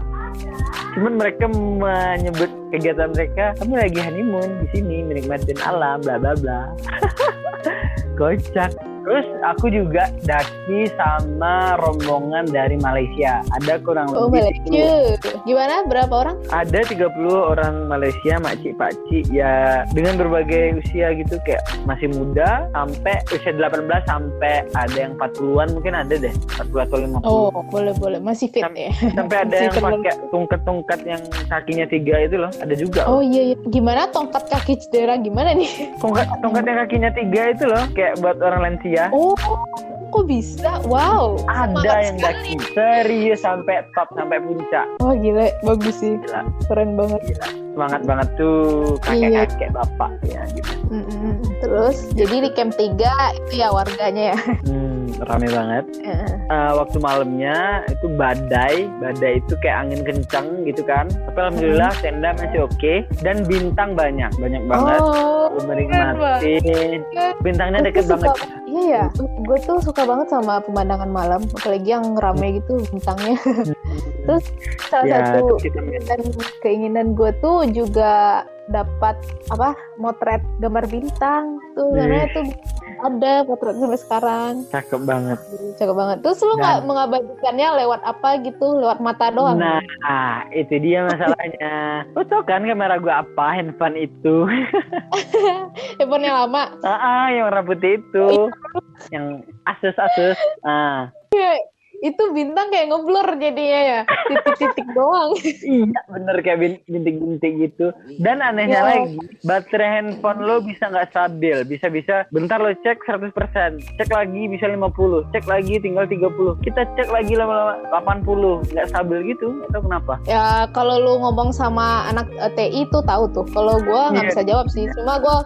Cuman mereka menyebut kegiatan mereka, kami lagi honeymoon di sini, menikmatin alam, bla bla bla. Kocak. Terus aku juga daki sama rombongan dari Malaysia. Ada kurang lebih Malaysia. Gimana? Berapa orang? Ada 30 orang Malaysia, makcik pakcik ya, dengan berbagai usia gitu, kayak masih muda sampai usia 18 sampai ada yang 40-an, mungkin ada deh 40 atau 50. Oh, boleh. Masih fit ya. Sampai ada yang pakai tongkat yang kakinya 3 itu loh, ada juga. Oh iya. Gimana tongkat kaki cedera gimana nih? Tongkat yang kakinya 3 itu loh, kayak buat orang lansia. Oh, kok bisa? Wow. Ada yang daki serius sampai top, sampai puncak. Wah gila, bagus sih. Gila. Keren banget. Gila. Semangat banget tuh kakek-kakek bapak ya gitu. Terus jadi di camp 3 itu ya warganya ya. Rame banget. Waktu malamnya itu badai itu kayak angin kencang gitu kan. Tapi alhamdulillah tenda masih oke, dan bintang banyak banget. Menikmatin. Bintangnya deket banget. Iya ya, gue tuh suka banget sama pemandangan malam, apalagi yang rame gitu bintangnya. Terus salah satu keinginan gue tuh juga dapat motret gambar bintang tuh, karena itu ada potret sampai sekarang. Cakep banget. Terus lu nggak mengabadikannya lewat apa gitu, lewat mata doang? Nah, itu dia masalahnya. Lu tau kan kamera gue apa? Handphone itu. Handphone yang lama. Yang warna putih itu, yang Asus. Itu bintang kayak ngeblur jadinya ya, titik-titik doang. Iya bener, kayak bintik-bintik gitu. Dan anehnya lagi, baterai handphone lo bisa nggak stabil, bisa bentar lo cek 100%, cek lagi bisa 50, cek lagi tinggal 30, kita cek lagi lama-lama 80, nggak stabil gitu, atau kenapa? Ya kalau lu ngomong sama anak TI tuh tahu tuh, kalau gue nggak bisa jawab sih, cuma gue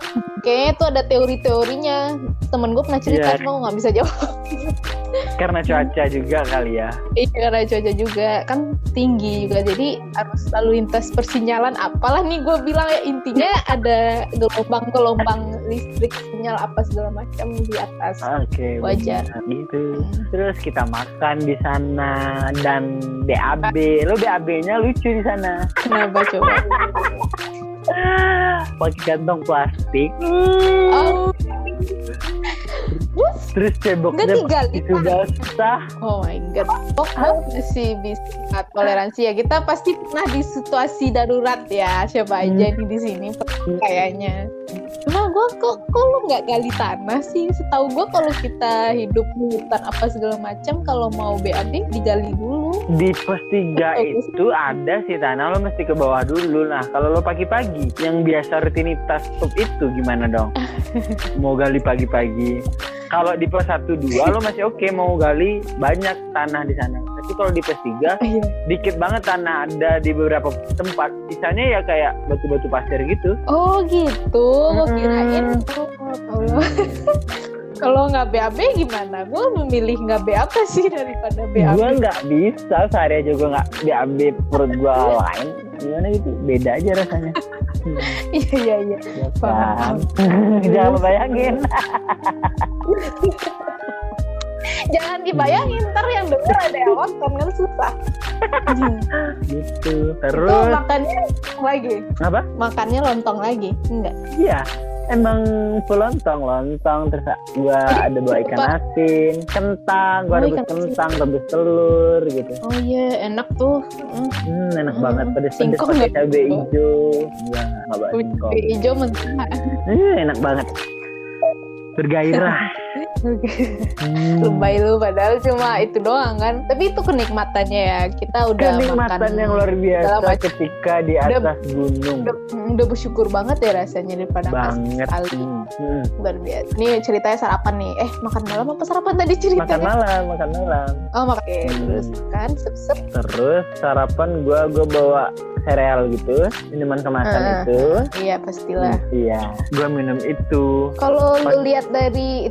kayaknya tuh ada teori-teorinya, temen gue pernah cerita, cuma gue nggak bisa jawab. Karena cuaca juga kali ya. Iya, karena cuaca juga kan tinggi juga, jadi harus lalu lintas persinyalan apalah nih gue bilang ya, intinya ada gelombang listrik, sinyal apa segala macam di atas. Oke, wajar gitu. Terus kita makan di sana dan BAB. Lo BAB-nya lucu di sana. Kenapa coba? Pakai kantong plastik. Terus ceboknya itu basah. Oh my god. Masih bisa toleransi ya. Kita pasti pernah di situasi darurat ya. Siapa aja nih di sini kayaknya. Cuma gue kok lu nggak gali tanah sih? Setahu gue kalau kita hidup di hutan apa segala macam, kalau mau BAB digali dulu. Di pos 3 itu ada sih tanah, lo mesti ke bawah dulu. Nah kalau lo pagi-pagi yang biasa rutinitas stop itu gimana dong? Mau gali pagi-pagi. Kalau di pos 1-2 lo masih oke, mau gali banyak tanah di sana. Tapi kalau di pos 3 dikit banget tanah, ada di beberapa tempat. Sisanya ya kayak batu-batu pasir gitu. Oh gitu, kirain. Kalau nggak BAB gimana? Gue memilih nggak BAB sih daripada BAB. Gue nggak bisa, sehari aja gue nggak BAB, perut gue lain. Gimana gitu, beda aja rasanya. Iya. Paham. Jangan bayangin. Jangan dibayangin, ntar yang denger ada yang nonton kan susah. Gitu. Terus itu makannya lagi. Apa? Makannya lontong lagi? Enggak. Iya. Emang full lontong terus gua ada bawa ikan asin, kentang, gua rebus kentang, rebus telur gitu. Oh iya, enak tuh. Enak banget, pedes-pedes pakai cabai hijau. Enggak bawa singkong. Cabai hijau mentah. Enak banget. Bergairah. Lebay lu, padahal cuma itu doang kan. Tapi itu kenikmatannya ya. Kita udah kenikmatan makan yang luar biasa ketika di atas gunung. Udah bersyukur banget ya rasanya daripada banget. Luar biasa. Ini ceritanya sarapan nih. Makan malam apa sarapan tadi ceritanya? Makan malam. Oh, makan. Terus kan sep-sep. Terus sarapan gua bawa sereal gitu, minuman kemasan itu. Iya pastilah. Iya, gue minum itu. Kalau lu lihat dari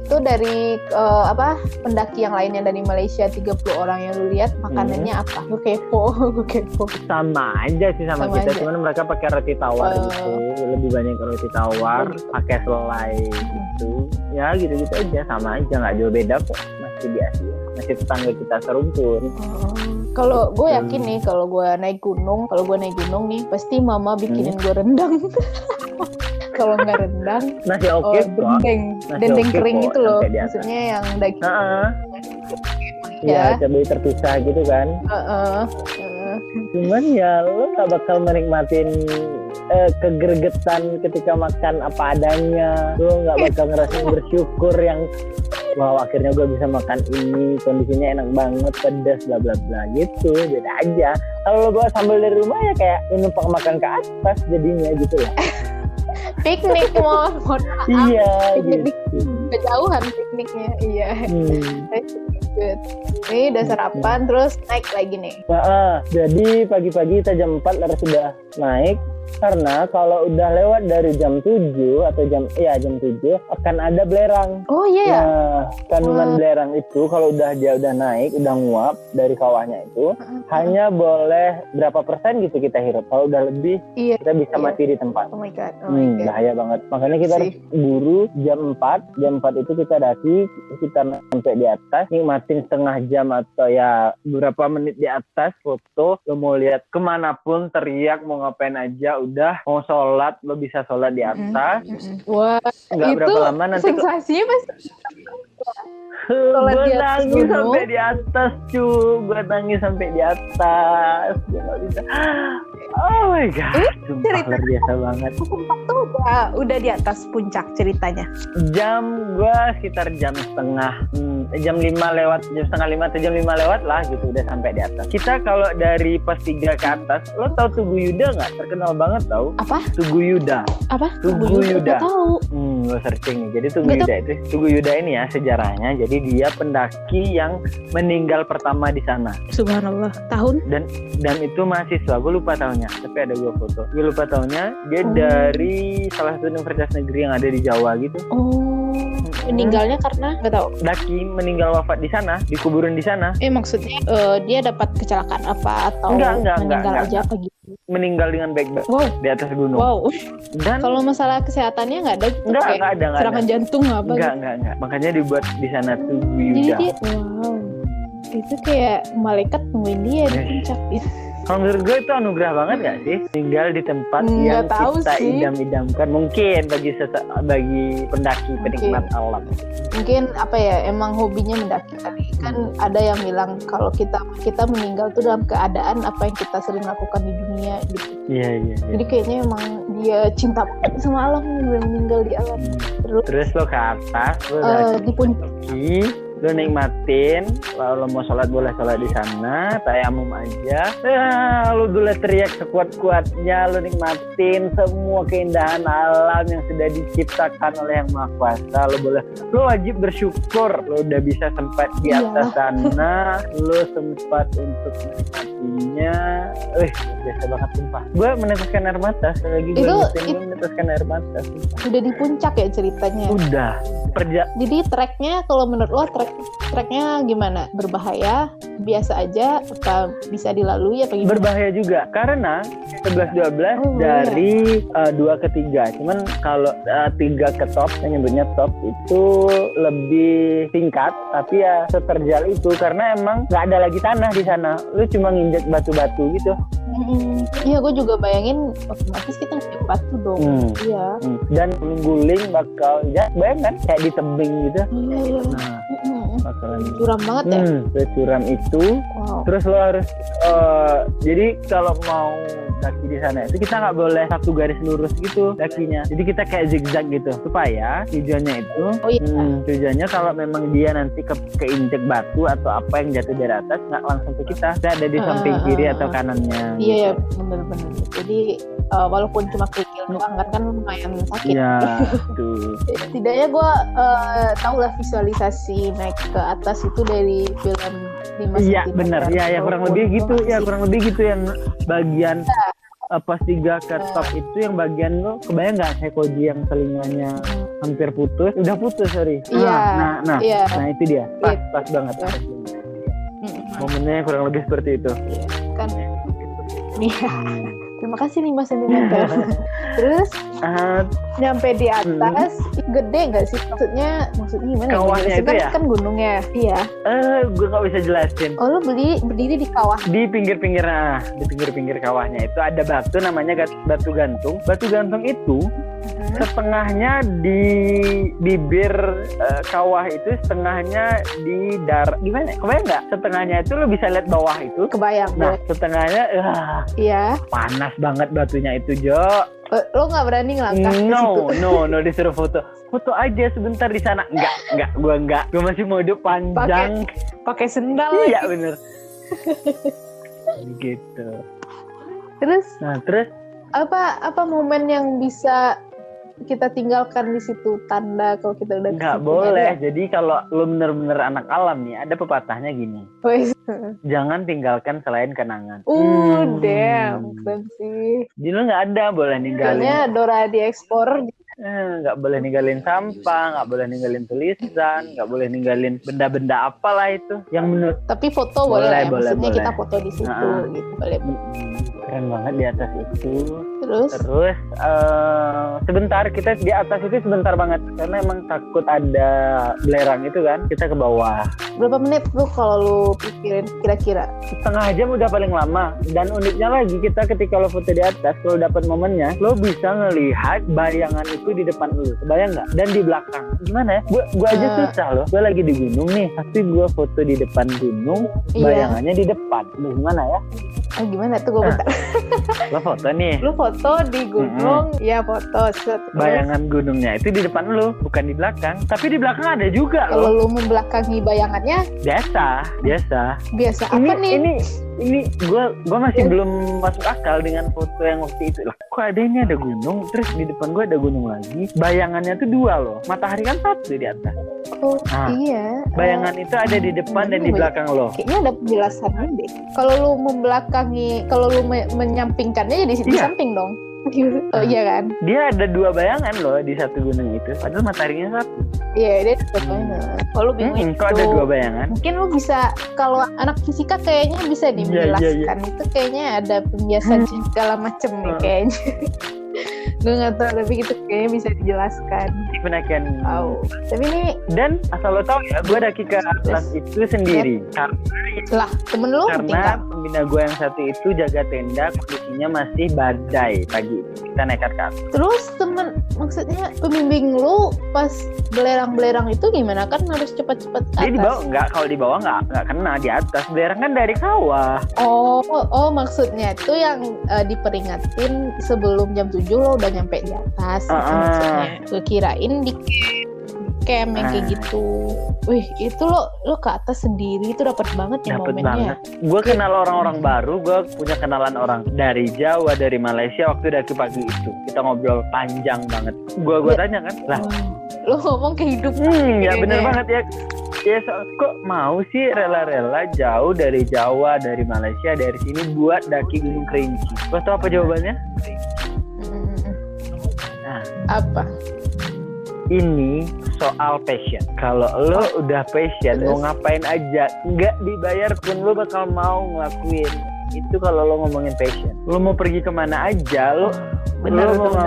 pendaki yang lainnya dari Malaysia 30 orang yang lu lihat makanannya apa? Gue kepo. Sama aja sih sama kita, cuman mereka pakai roti tawar gitu, lebih banyak roti tawar, pakai selai gitu. Ya gitu-gitu aja, sama aja, nggak jauh beda kok, masih di Asia, masih tetangga kita serumpun. Kalau gue yakin nih, kalau gue naik gunung nih, pasti mama bikinin gue rendang. Kalau nggak rendang, nasi oke kok. Dendeng kering itu loh, maksudnya yang daging. Ya, cabai terpisah gitu kan. Cuman ya lo nggak bakal menikmatin kegergetan ketika makan apa adanya. Lo nggak bakal ngerasain bersyukur yang wow akhirnya gue bisa makan ini, kondisinya enak banget, pedas bla bla bla gitu. Beda aja. Kalau lo bawa sambal dari rumah ya kayak numpang makan ke atas jadinya gitu lah. Piknik mau iya gitu. Kejauhan pikniknya. Iya. Good. Ini udah sarapan terus naik lagi nih. Jadi pagi-pagi kita jam 4 harus sudah naik. Karena kalau udah lewat dari jam 7 atau jam 7 akan ada belerang. Oh iya ya. Nah, kandungan belerang itu kalau dia udah naik, udah nguap dari kawahnya itu, hanya boleh berapa persen gitu kita hirup. Kalau udah lebih, kita bisa mati di tempat. Oh my god. Bahaya banget. Makanya kita harus buru jam 4. Jam 4 itu kita daki, kita sampai di atas, nikmatin setengah jam atau ya beberapa menit di atas, foto. Lo mau lihat kemanapun, teriak, mau ngapain aja, udah mau sholat lo bisa sholat di atas. Wah, nggak berapa lama nanti sensasinya pasti gue nangis sampai di atas gue nangis sampai di atas, gue nggak bisa. Oh my god, sumpah luar biasa banget. Puncak tuh udah di atas puncak ceritanya. Gue sekitar jam setengah 5 lewat, jam setengah 5 atau jam 5 lewat lah gitu udah sampai di atas. Kita kalau dari pos 3 ke atas, lo tau Tugu Yuda nggak? Terkenal banget tau. Apa? Tugu Yuda. Apa? Tugu Yuda. Tahu. Lo searching nih. Jadi Tugu Yuda ini ya sejarahnya. Jadi dia pendaki yang meninggal pertama di sana. Subhanallah. Tahun? Dan itu mahasiswa. Gue lupa tahunnya. Tapi ada gue foto. Gue lupa tahunnya. Dia dari salah satu universitas negeri yang ada di Jawa gitu. Meninggalnya karena nggak tahu. Daki meninggal wafat di sana, dikuburin di sana. Maksudnya dia dapat kecelakaan apa atau meninggal aja apa gitu? Meninggal dengan baik-baik di atas gunung. Wow. Dan kalau masalah kesehatannya nggak ada gitu? Nggak ada. Serangan jantung apa? Enggak. Makanya dibuat di sana Tugu Yuda. Jadi itu kayak malaikat nungguin dia di puncak. Kalau menurut gue itu anugerah banget gak sih? Tinggal di tempat yang kita idam-idamkan. Mungkin bagi pendaki penikmat alam. Mungkin emang hobinya mendaki kali. Kan ada yang bilang kalau kita meninggal tuh dalam keadaan apa yang kita sering lakukan di dunia gitu. Iya. Jadi kayaknya emang dia cinta sama alam, dia meninggal di alam. Terus lo ke atas, lo di puncak. Lo nikmatin, kalau lo mau sholat boleh sholat di sana, tayamum aja. Lo boleh teriak sekuat-kuatnya, lo nikmatin semua keindahan alam yang sudah diciptakan oleh Yang Maha Kuasa. Lo wajib bersyukur, lo udah bisa sempat di atas sana, lo sempat untuk menikmatinya. Biasa banget sumpah. Gue meneteskan air mata, lagi gue meneteskan air mata. Udah di puncak ya ceritanya? Udah. Jadi treknya kalau menurut lo treknya gimana? Berbahaya? Biasa aja? Apa bisa dilalui apa gimana? Berbahaya juga karena 11-12 dari 2 ke 3. Cuman kalau 3 ke top, yang nyebutnya top itu lebih singkat, tapi ya seterjal itu karena emang nggak ada lagi tanah di sana. Lu cuma nginjek batu-batu gitu. Iya, gue juga bayangin otomatis kita nginjek batu dong. Iya. Dan guling bakal bayangkan kayak di tebing gitu. Iya. Nah, bakalan curam banget ya. Curam itu. Wow. Terus lo harus jadi kalau mau daki di sana itu kita nggak boleh satu garis lurus gitu dakinya. Jadi kita kayak zigzag gitu supaya tujuannya itu tujuannya kalau memang dia nanti keinjek batu atau apa yang jatuh dari atas nggak langsung ke kita ada di samping kiri atau kanannya. Iya, benar-benar. Jadi walaupun cuma kerikil doang kan lumayan sakit. Iya, tuh. Setidaknya gue tahu lah visualisasi naik ke atas itu dari film 5 cm. Iya, benar. Ya kurang lebih gitu. Ya kurang lebih gitu yang bagian pas 3 ke top itu yang bagian lo kebayang nggak Sekoji yang telinganya hampir putus, udah putus sorry. Iya. Nah itu dia, pas banget. Iya. Momennya kurang lebih seperti itu. Iya, kan. Iya. Terima kasih 5 cm. Terus nyampe di atas gede nggak sih? Maksudnya gimana? Kawahnya itu ya? Kan gunungnya. Iya. Gue nggak bisa jelasin. Oh, lu berdiri di kawah? Di pinggir-pinggir kawahnya itu ada batu namanya batu gantung. Batu gantung itu setengahnya di bibir kawah itu, setengahnya di gimana? Kebayang nggak? Setengahnya itu lo bisa lihat bawah itu. Kebayang. Nah, setengahnya iya. Panas banget batunya itu, Jo. Lo nggak berani ngelangkah ke situ? No, disuruh foto aja sebentar di sana. Enggak, gue masih mau hidup panjang. Pakai sendal. Iya bener. Gitu. Terus apa momen yang bisa kita tinggalkan di situ, tanda kalau kita udah nggak boleh ya? Jadi kalau lo bener-bener anak alam nih, ada pepatahnya gini, jangan tinggalkan selain kenangan. Damn, keren sih. Jadi lo nggak ada boleh ninggalin. Kayaknya Dora di Explorer. Nggak boleh ninggalin sampah, nggak boleh ninggalin tulisan, nggak boleh ninggalin benda-benda apalah itu yang menurut. Tapi foto boleh ya? Maksudnya boleh. Kita foto di situ gitu, boleh. Keren banget di atas itu. Terus sebentar, kita di atas itu sebentar banget karena emang takut ada belerang itu kan. Kita ke bawah. Berapa menit tuh kalau lu pikirin kira-kira? Setengah jam udah paling lama. Dan uniknya lagi, kita ketika lo foto di atas, kalau dapat momennya, lo bisa ngelihat bayangan itu di depan lo. Kebayang nggak? Dan di belakang. Gimana ya? Gue aja susah loh. Gue lagi di gunung nih, tapi gue foto di depan gunung, bayangannya di depan. Gimana ya? Gimana tuh gue bentar. Lo foto nih. Lu foto di gunung, ya foto. Bayangan gunungnya itu di depan lu, bukan di belakang. Tapi di belakang ada juga loh. Kalau lu membelakangi bayangannya? Biasa. Apa nih? Ini gue masih belum masuk akal dengan foto yang waktu itu. Lah, kok ada gunung, terus di depan gue ada gunung lagi. Bayangannya tuh 2 loh. Matahari kan 1 di atas. Oh iya. Bayangan itu ada di depan dan di belakang lo. Kayaknya ada penjelasannya deh. Kalau lu membelakangi, kalau lu menyampingkannya jadi di samping dong. Oh iya kan? Dia ada 2 bayangan loh di satu gunung itu. Padahal mataharinya 1. Iya, dia fotonya. Kalau lu bingung kok ada 2 bayangan? Mungkin lu bisa, kalau anak fisika kayaknya bisa dijelaskan. Iya. Itu kayaknya ada penjelasan segala macem nih kayaknya. Gue nggak tahu, tapi itu kayaknya bisa dijelaskan. Pendakian. Tapi ini. Dan asal lo tahu ya, gue daki ke atas itu sendiri. Lah, temen lu? Karena pembina gue yang satu itu jaga tenda, kondisinya masih badai pagi itu. Kita nekat ke atas. Terus maksudnya pembimbing lu pas belerang-belerang itu gimana? Kan harus cepat-cepat ke atas. Dia di bawah enggak, kalau di bawah enggak kena, di atas. Belerang kan dari kawah. Oh, maksudnya itu yang diperingatin sebelum jam 7 lo udah nyampe di atas. Itu maksudnya. Gue kirain di camp yang kayak gitu. Wih, itu lo ke atas sendiri itu dapat banget ya momennya. Gue kenal orang-orang baru, gue punya kenalan orang dari Jawa, dari Malaysia waktu daki pagi itu. Kita ngobrol panjang banget. Gue tanya kan, lah. Lo ngomong kehidupan. Ya bener banget ya. Ya kok mau sih rela-rela jauh dari Jawa, dari Malaysia, dari sini buat daki Gunung Kerinci. Lo tau apa jawabannya? Apa? Ini soal passion. Kalau lo udah passion, mau ngapain aja, nggak dibayar pun lo bakal mau ngelakuin. Itu kalau lo ngomongin passion. Lo mau pergi kemana aja, lo mau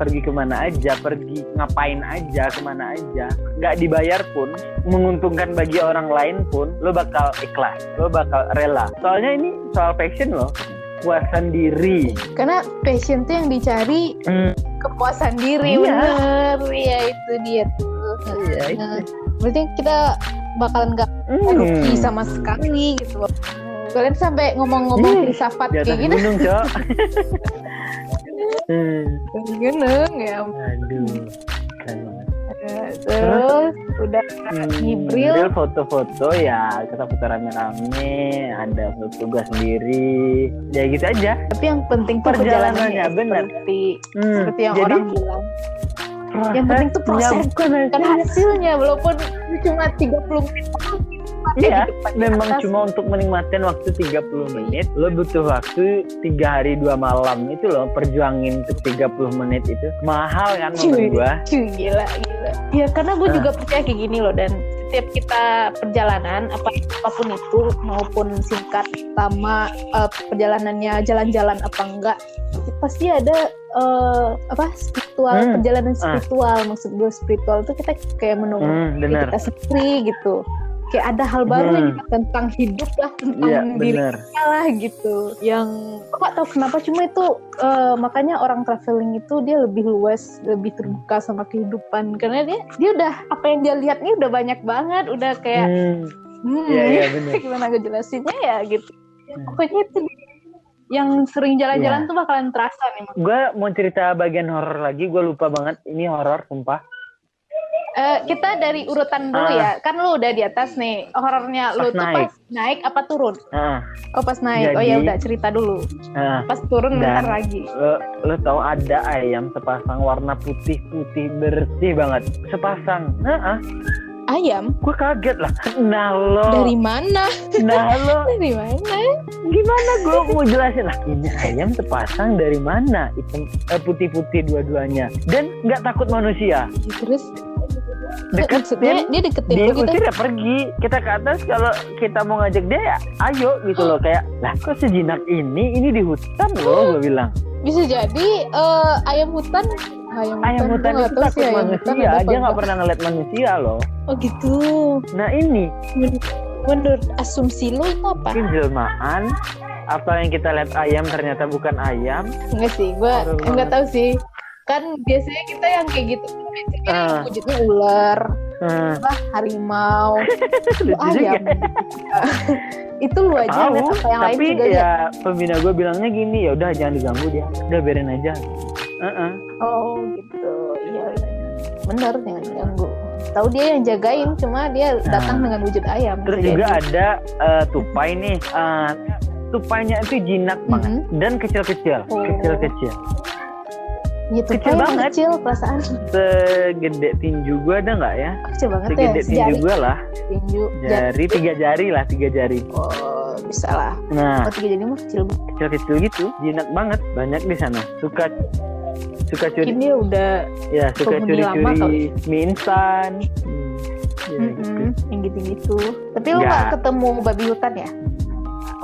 pergi kemana aja, pergi ngapain aja, kemana aja, nggak dibayar pun, menguntungkan bagi orang lain pun, lo bakal ikhlas, lo bakal rela. Soalnya ini soal passion lo. Kepuasan diri. Karena passion tuh yang dicari kepuasan diri, bener. Ya itu dia tuh. Berarti kita bakalan gak rugi sama sekali gitu. Kalian sampai ngomong-ngomong filsafat kayak gini. Gunung, Cok. Gunung ya. Aduh. Keren banget. Terus udah ngibril foto-foto ya, kita foto rame-rame, ada foto gue sendiri, ya gitu aja. Tapi yang penting tuh perjalanannya benar. Seperti yang orang bilang. Yang penting tuh proses, bukan hasilnya. Walaupun cuma 30 menit Iya, di depan, di memang atas. cuma untuk menikmatin waktu 30 menit. Lo butuh waktu 3 hari 2 malam itu loh, perjuangin untuk 30 menit itu. Mahal kan menurut gua. Cuy, gila. Ya karena gue juga percaya kayak gini loh, dan setiap kita perjalanan apapun itu, maupun singkat sama perjalanannya jalan-jalan apa enggak, pasti ada spiritual, perjalanan spiritual. Maksud gue spiritual itu kita kayak menunggu kita sendiri gitu. Kayak ada hal baru tentang hidup lah, tentang diri kita lah gitu. Yang aku gak tahu kenapa, cuma itu makanya orang traveling itu dia lebih luas, lebih terbuka sama kehidupan, karena dia udah apa yang dia lihat nih udah banyak banget, udah kayak gimana ngejelasinnya ya gitu. Pokoknya itu yang sering jalan-jalan tuh bakalan terasa nih. Gue mau cerita bagian horor lagi, gue lupa banget, ini horor sumpah. Kita dari urutan dulu ya, kan lu udah di atas nih, horornya lu tuh pas naik apa turun? Oh pas naik. Jadi, oh ya udah cerita dulu. Pas turun bentar lagi. Lo tau ada ayam sepasang warna putih bersih banget, sepasang. Ayam? Gue kaget lah. Nah lo dari mana? Dari mana? Gimana gue mau jelasin lah? Ini ayam sepasang dari mana? Hitam putih-putih dua-duanya, dan nggak takut manusia. Terus? Deketin, dia deketin dia gitu. Usir ya pergi. Kita ke atas, kalau kita mau ngajak dia ya ayo gitu loh. Kayak lah kok sejinak ini di hutan loh, gue bilang. Bisa jadi ayam hutan itu takut manusia, dia nggak pernah ngeliat manusia loh. Oh gitu. Nah ini menurut asumsi lo itu apa? Mungkin jelmaan, apa yang kita lihat ayam ternyata bukan ayam. Enggak sih, gue nggak tahu sih. Kan biasanya kita yang kayak gitu wujudnya ular, harimau, ayam. Itu lu aja lihat, apa yang lain juga ya pembina gue bilangnya gini, ya udah jangan diganggu dia, udah biarin aja. Oh gitu, iya benar, jangan diganggu. Tahu dia yang jagain, cuma dia datang dengan wujud ayam. Terus juga ada tupai nih, tupainya itu jinak banget dan kecil-kecil. Ya, kecil banget. Kecil perasaan. Segede tinju gue ada nggak ya? Kecil banget. Segede tinju gue lah. Tinju. Jari 3 jari. Oh bisa lah. Nah. 3 jari mah kecil. Kecil gitu, jinak banget, banyak di sana. Suka curi. Ini udah. Ya suka curi mie instan. Yang gitu-gitu. Tapi lu nggak ketemu babi hutan ya?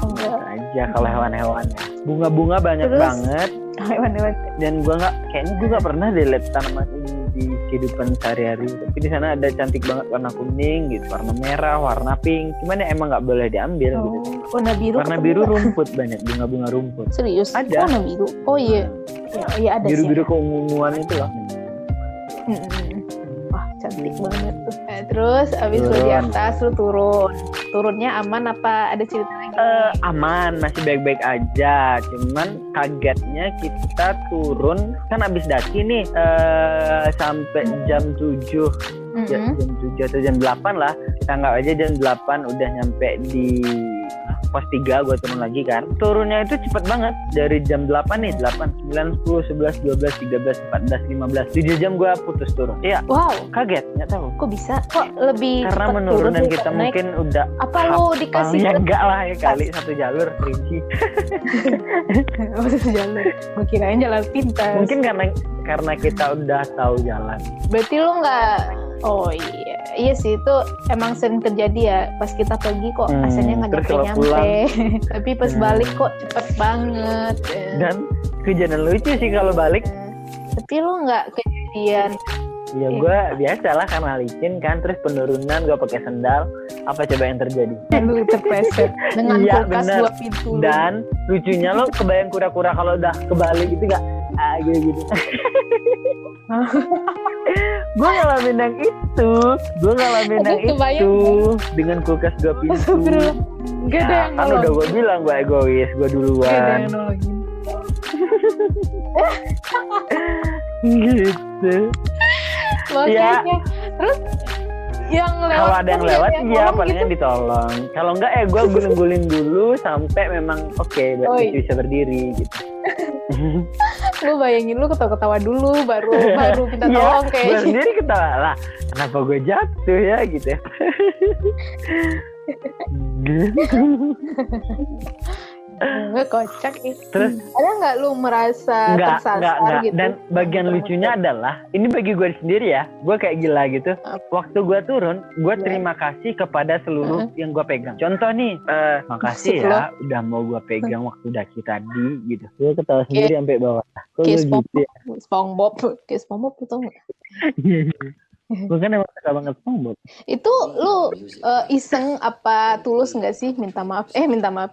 Enggak aja kalau hewan-hewan. Bunga-bunga banyak banget. Hewan-hewan. Dan kayaknya gue nggak pernah deh lihat tanaman ini di kehidupan sehari-hari. Tapi di sana ada cantik banget, warna kuning gitu, warna merah, warna pink. Cuman ya emang nggak boleh diambil gitu. Warna biru. Warna biru rumput banyak, bunga-bunga rumput. Serius? Ada. Warna biru. Oh iya. Ya ada sih. Biru-biru keunguan itu loh. Wah cantik banget tuh. Terus abis lu di atas lu turun. Turunnya aman apa ada cerita lagi? Aman, masih baik-baik aja. Cuman kagetnya kita turun kan abis daki nih sampai jam 7. Jam 7 atau jam 8 lah. Kita anggap aja jam 8 udah nyampe di pos 3, gue turun lagi kan. Turunnya itu cepet banget. Dari jam 8 nih, 8, 9, 10, 11, 12, 13, 14, 15 7 jam gue putus turun. Iya. Wow, kaget, gak tahu. Kok bisa? Kok lebih karena menurun dan kita naik. Mungkin udah apa lo dikasih enggak lah ya kali satu jalur Rinci. Satu jalur. Gue kirain jalan pintas. Mungkin karena kita udah tahu jalan. Berarti lo nggak. Oh iya sih, itu emang sering terjadi ya. Pas kita pergi kok asalnya nggak nyampe. Tapi pas balik kok cepet banget. Dan kejadian lucu sih kalau balik. Tapi lo nggak kejadian. Ya gue biasa lah karena licin kan. Terus penurunan gue pakai sendal. Apa coba yang terjadi? Lu terpleset dengan kulkas 2 pintu. Dan lucunya lo kebayang kura-kura kalau udah kebalik gitu gak? Gitu. Gue ngalamin yang itu. Dengan kulkas 2 pintu. Gak ada yang kan udah gue bilang gue egois, gue duluan. Gak ada yang nolongin. Gitu. Makanya. Terus yang lewat. Kalau ada yang lewat iya palingnya gitu. Ditolong. Kalau enggak gue guling-guling dulu sampai memang bisa berdiri gitu. Gue bayangin lu ketawa-ketawa dulu baru kita tolong kayak. Gue sendiri ketawa lah. Kenapa gue jatuh ya gitu. Nggak kocak itu. Terus Ada nggak lu merasa tersasar gitu? Dan bagian lucunya adalah, ini bagi gue sendiri ya, gue kayak gila gitu. Waktu gue turun, gue terima kasih kepada seluruh yang gue pegang. Contoh nih, makasih ya udah mau gue pegang waktu daki tadi gitu. Gue ketawa sendiri sampai bawah. Kok gue gitu ya? SpongeBob itu nggak? Gue kan emang suka banget SpongeBob. Itu lu iseng apa tulus nggak sih minta maaf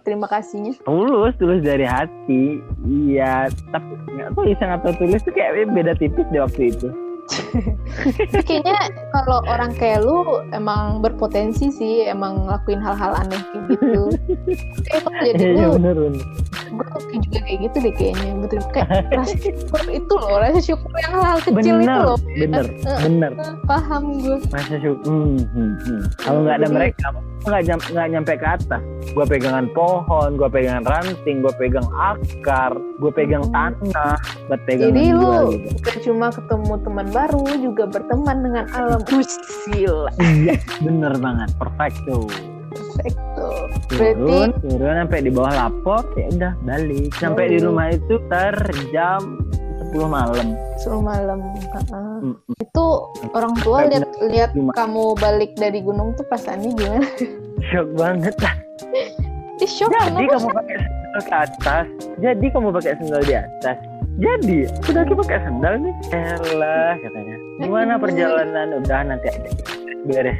terima kasihnya? Tulus dari hati. Iya, tapi nggak tahu iseng atau tulus tuh kayak beda tipis deh waktu itu. Kayaknya kalau orang kayak lu emang berpotensi sih, emang ngelakuin hal-hal aneh kayak gitu. Kayak kalau jadi lu, bener. gue juga kayak gitu deh kayaknya. Betul, kayak rasa syukur itu loh, rasa syukur yang hal kecil itu loh. Bener. Paham gue. Rasa syukur. Kalau nggak ada mereka, nggak nyampe ke atas. Gue pegangan pohon, gue pegangan ranting, gue pegang akar, gue pegang tanah, buat pegangan. Jadi lu gitu. bukan cuma ketemu teman baru, juga berteman dengan alam. Gila. Iya, bener banget, perfecto. Berarti turun sampai di bawah lapor, ya udah balik. Sampai di rumah itu jam 10 malam. 10 malam. Itu orang tua lihat kamu balik dari gunung tuh perasaannya gimana? Shock banget lah. Shock. Jadi kamu pakai sendal ke atas. Jadi kamu pakai sendal di atas. Jadi udah kita pakai sendal nih. Elah katanya. Gimana perjalanan? Udah nanti aja. Beres.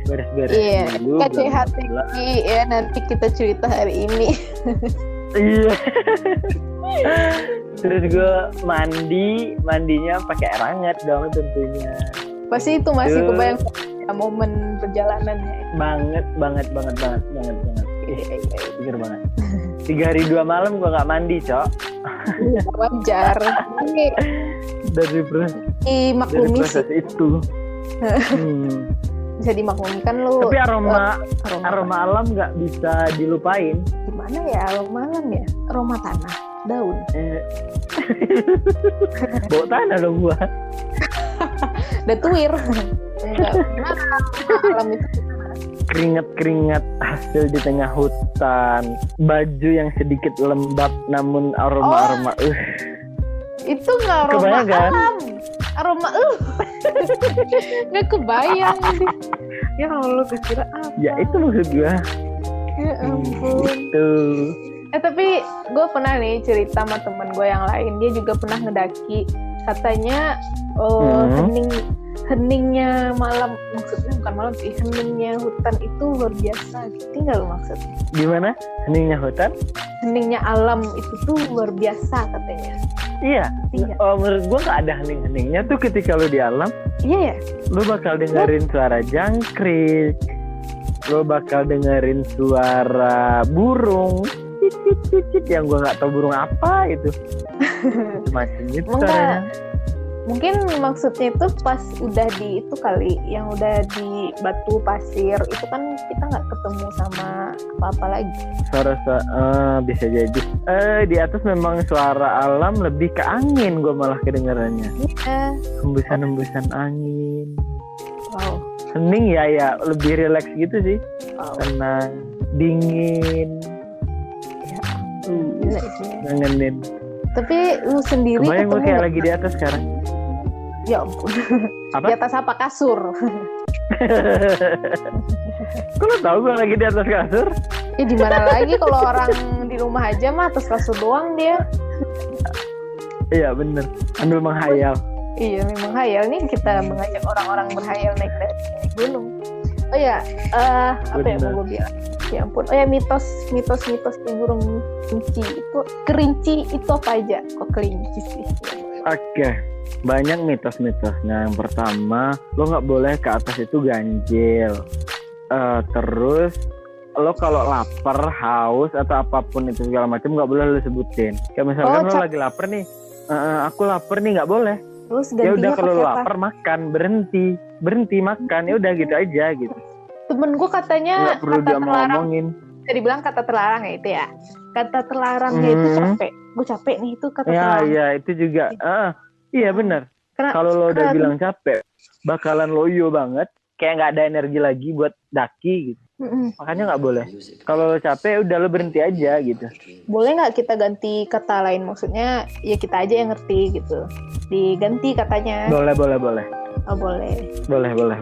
Iya. KCHTI ya, nanti kita cerita hari ini. Iya. Terus gue mandinya pakai air hangat dong tentunya. Pasti itu masih kebayang ya, momen perjalanannya. Banget. Pikir banget. 3 hari 2 malam gue nggak mandi, Cok. Wajar. Dari proses itu. Bisa dimaklumi kan lu. Tapi aroma alam nggak bisa dilupain. Gimana ya aroma alam ya? Aroma tanah, daun. Bau tanah dong gua. Datuir. Enggak. Alam itu Keringat hasil di tengah hutan, baju yang sedikit lembab namun aroma. Itu nggak aroma alam. Aroma nggak kebayang sih. Ya Allah, kira apa? Ya itu maksud gue. Ya ampun. Gitu. Tapi gue pernah nih cerita sama teman gue yang lain. Dia juga pernah ngedaki. Katanya heningnya malam, maksudnya bukan malam sih, heningnya hutan itu luar biasa. Tinggal maksudnya. Gimana? Heningnya hutan? Heningnya alam itu tuh luar biasa katanya. Iya. Menurut gue nggak ada hening-heningnya tuh ketika lu di alam. Iya ya. Lu bakal dengerin suara jangkrik. Lu bakal dengerin suara burung. Cicit yang gue nggak tahu burung apa itu. Macam itu suaranya. Mungkin maksudnya itu pas udah di itu kali, yang udah di batu pasir itu kan kita nggak ketemu sama apa-apa lagi. Suara bisa jadi. Di atas memang suara alam lebih ke angin, gue malah kedengarannya. Iya. Hembusan angin. Wow. Hening ya lebih rileks gitu sih. Wow. Tenang, dingin. Ya, gila. Ngangenin. Tapi lu sendiri kebayang gue kayak lagi di atas sekarang. Ya ampun. Apa? Di atas apa? Kasur. Kok lo tau gue lagi di atas kasur? Ya di mana lagi kalau orang di rumah aja mah atas kasur doang dia. Iya bener. Sambil menghayal. Iya memang hayal nih, kita mengajak orang-orang berhayal naik dari gunung. Oh ya, apa ya mau gue bilang? Ya ampun. Oh ya, mitos di burung kerinci itu apa aja? Kok kelinci sih? Oke. Banyak mitos-mitosnya. Yang pertama, lo nggak boleh ke atas itu ganjil. Terus lo kalau lapar, haus atau apapun itu segala macam nggak boleh lo sebutin. Kayak misalkan lo lagi lapar nih, aku lapar nih, nggak boleh. Terus ya udah kalau lo lapar makan, berhenti makan, ya udah gitu aja gitu. Temen gue katanya nggak perlu dia ngomongin. Bisa dibilang kata terlarang ya itu ya. Kata terlarangnya itu capek. Gue capek nih itu kata terlarang. Iya itu juga. Iya benar. Kalau lo udah bilang capek, bakalan loyo banget, kayak nggak ada energi lagi buat daki gitu. Makanya nggak boleh. Kalau lo capek udah lo berhenti aja gitu. Boleh nggak kita ganti kata lain? Maksudnya ya kita aja yang ngerti gitu. Diganti katanya. Boleh. Oh boleh. Boleh.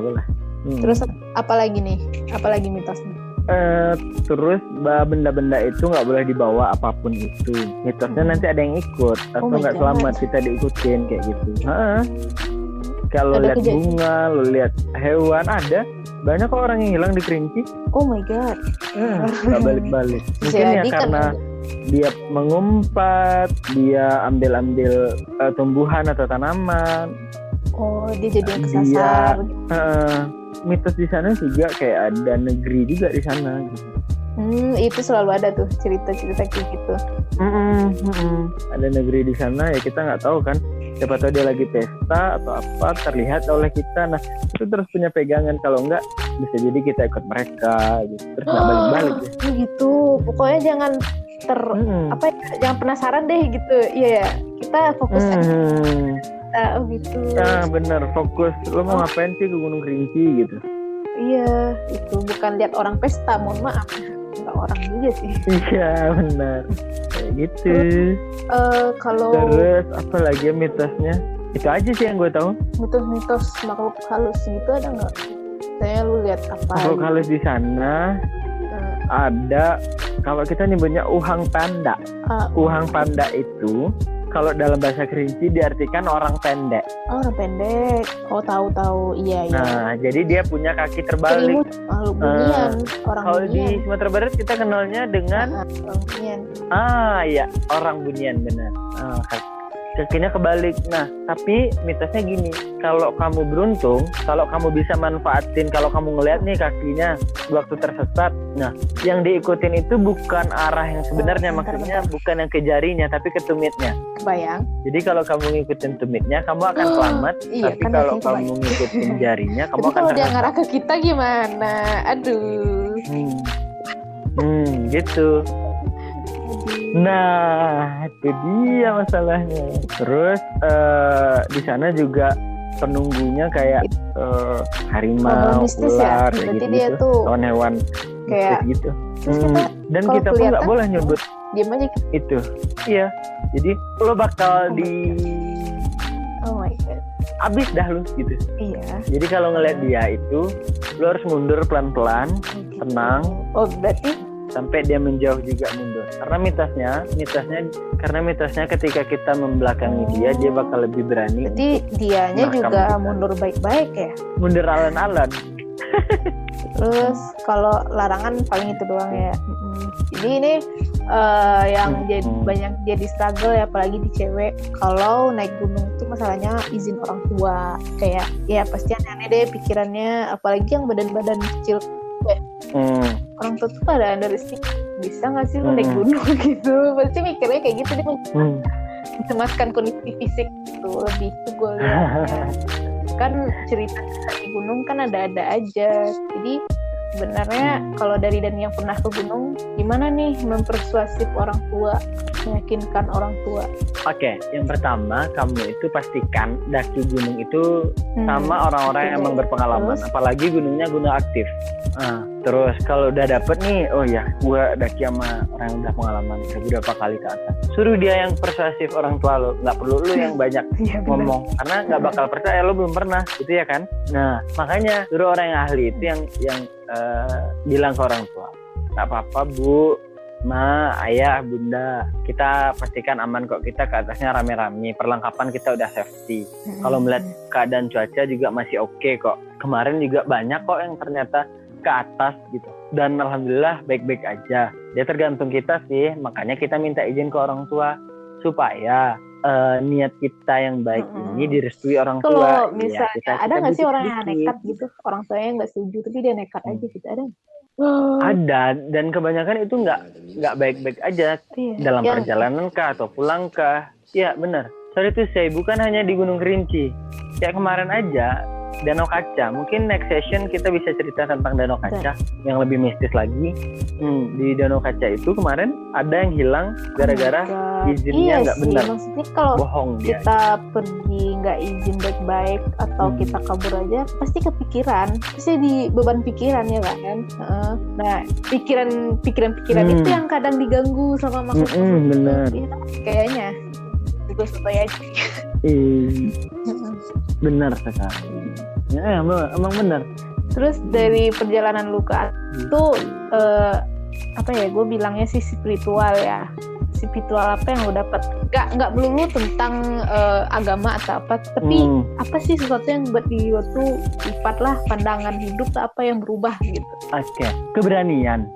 Terus apa lagi nih? Apa lagi mitosnya? Terus benda-benda itu nggak boleh dibawa apapun itu. Mitosnya nanti ada yang ikut atau my nggak God. selamat kita diikutin kayak gitu. Kalau Ada lihat bunga, lo lihat hewan, ada banyak kok orang yang hilang di Kerinci. Oh my god. Nggak balik-balik. Mungkin ya Jadi karena dia mengumpat, dia ambil tumbuhan atau tanaman. Oh dia jadi yang kesasar. Mitos di sana juga kayak ada negeri juga di sana gitu. Itu selalu ada tuh cerita-cerita kayak gitu. Ada negeri di sana ya kita nggak tahu kan. Siapa tahu dia lagi pesta atau apa terlihat oleh kita. Nah itu terus punya pegangan. Kalau enggak bisa jadi kita ikut mereka gitu. Terus nggak balik-balik ya. Gitu. Pokoknya jangan jangan penasaran deh gitu. Iya ya. Kita fokus aja. Oh gitu. Nah bener, fokus. Lo mau ngapain sih ke Gunung Kerinci gitu? Iya, itu bukan lihat orang pesta, mohon maaf. Enggak orang juga sih. Iya benar. Kayak gitu. Kalau terus apa lagi mitosnya? Itu aja sih yang gue tahu. Mitos-mitos makhluk halus gitu ada nggak? Saya lu lihat apa? Makhluk halus di sana ada. Kalau kita nyebutnya uhang panda. Uhang panda itu kalau dalam bahasa Kerinci diartikan orang pendek. Oh, orang pendek. Oh, tahu. Iya. Nah, jadi dia punya kaki terbalik. Makhluk bunian, orang kalau bunian. Di Sumatera Barat kita kenalnya dengan orang bunian. Iya, orang bunian benar. Kakinya kebalik. Nah, tapi mitosnya gini, kalau kamu beruntung, kalau kamu bisa manfaatin, kalau kamu ngelihat nih kakinya waktu tersesat, nah, yang diikutin itu bukan arah yang sebenarnya, maksudnya bukan yang ke jarinya, tapi ke tumitnya. Kebayang. Jadi kalau kamu ngikutin tumitnya, kamu akan selamat, tapi kan kalau kamu ngikutin jarinya, kamu jadi akan kalau dia tersesat. ngarah ke kita gimana? Aduh. Gitu. Nah, itu dia masalahnya. Terus di sana juga penunggunya kayak harimau, ular, ya? gitu. Dia tuh hewan kayak gitu. Dan kalau kita pun nggak boleh nyebut diam aja itu. Iya. Jadi lo bakal Oh my god. abis dah lo gitu. Iya. Jadi kalau ngeliat dia itu, lo harus mundur pelan-pelan, tenang. Oh berarti sampai dia menjauh juga mundur. Karena mitosnya ketika kita membelakangi dia bakal lebih berani. Jadi dianya juga mundur baik-baik ya? Mundur alon-alon. Terus kalau larangan paling itu doang ya. Jadi ini yang jadi banyak jadi struggle ya, apalagi di cewek. Kalau naik gunung itu masalahnya izin orang tua. Kayak ya pasti aneh-aneh deh pikirannya, apalagi yang badan-badan kecil. Orang tua tuh pada underestimate, bisa nggak sih lu naik gunung gitu, pasti mikirnya kayak gitu, dia mencemaskan kondisi fisik gitu lebih tuh gue lihat. Kan cerita di gunung kan ada-ada aja, jadi sebenarnya kalau dari Dani yang pernah ke gunung, gimana nih mempersuasif orang tua, meyakinkan orang tua? Oke, yang pertama kamu itu pastikan daki gunung itu sama orang-orang yang emang berpengalaman. Terus? Apalagi gunungnya gunung aktif. Terus kalau udah dapet nih, oh ya, gue daki sama orang yang udah pengalaman, udah beberapa kali ke atas. Suruh dia yang persuasif orang tua lo, nggak perlu lo yang banyak ngomong, karena nggak bakal percaya, lo belum pernah, gitu ya kan? Nah, makanya suruh orang yang ahli itu yang bilang ke orang tua, nggak apa-apa bu, ma, ayah, bunda, kita pastikan aman kok, kita ke atasnya rame-rame, perlengkapan kita udah safety. Kalau melihat keadaan cuaca juga masih oke kok. Kemarin juga banyak kok yang ternyata ke atas gitu, dan alhamdulillah baik-baik aja. Dia tergantung kita sih, makanya kita minta izin ke orang tua supaya niat kita yang baik ini direstui orang tua. Kalau misalnya kita ada nggak sih orang yang nekat gitu, orang tuanya nggak setuju tapi dia nekat aja gitu, ada? Ada, dan kebanyakan itu nggak baik-baik aja dalam perjalanan kah atau pulang kah. Ya benar. Sorry to say, bukan hanya di Gunung Kerinci. Kayak kemarin aja Danau Kaca. Mungkin next session kita bisa cerita tentang Danau Kaca yang lebih mistis lagi. Di Danau Kaca itu kemarin ada yang hilang gara-gara izinnya nggak benar. Maksudnya kalau bohong dia. Kita pergi nggak izin baik-baik atau kita kabur aja, pasti kepikiran, pasti di beban pikiran ya kan. Nah, pikiran itu yang kadang diganggu sama makhluk. Benar. Ya, kayaknya juga sotoy aja. Benar sekali. Ya, emang benar. Terus dari perjalanan lu ke itu apa ya? Gue bilangnya sih spiritual ya. Spiritual apa yang lo dapat? Nggak melulu tentang agama atau apa, tapi apa sih sesuatu yang buat di lo tuh lipat lah pandangan hidup apa yang berubah gitu. Oke. Keberanian.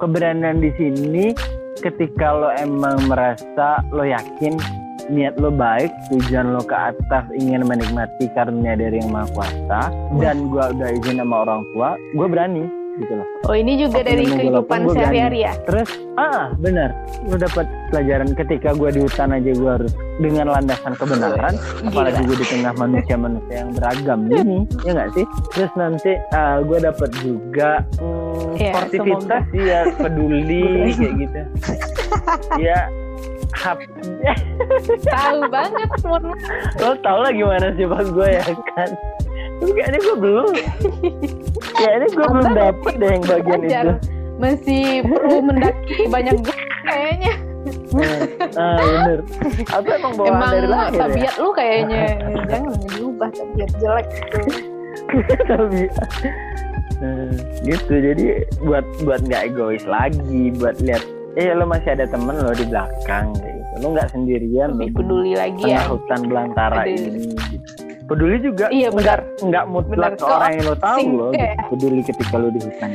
Keberanian di sini ketika lo emang merasa lo yakin niat lo baik, tujuan lo ke atas ingin menikmati karunia dari Yang Maha Kuasa, dan gue udah izin sama orang tua, gue berani gitu loh. Oh, ini juga dari kehidupan sehari-hari ya? Terus, benar, lo dapat pelajaran ketika gue di hutan aja gue harus dengan landasan kebenaran, apalagi gue di tengah manusia-manusia yang beragam ini, ya nggak sih? Terus nanti gue dapat juga sportivitas sih ya, peduli kayak gitu. Ya. Tahu banget lo tau lah gimana sifat gue ya kan. Tapi kayaknya gue belum dapet deh yang bagian itu. Masih perlu mendaki banyak kayaknya. Bener. Atau emang bawaan dari lahir tabiat ya? Lu kayaknya jangan diubah tabiat jelek gitu. Tabiat. Gitu, jadi buat nggak egois lagi, buat lihat lo masih ada temen lo di belakang kayak gitu. Lo nggak sendirian. Lebih peduli lagi ya. Hutan belantara ini. Peduli juga. Iya benar. Nggak mutlak ke orang yang lo tahu lo. Gitu. Peduli ketika lo di hutan.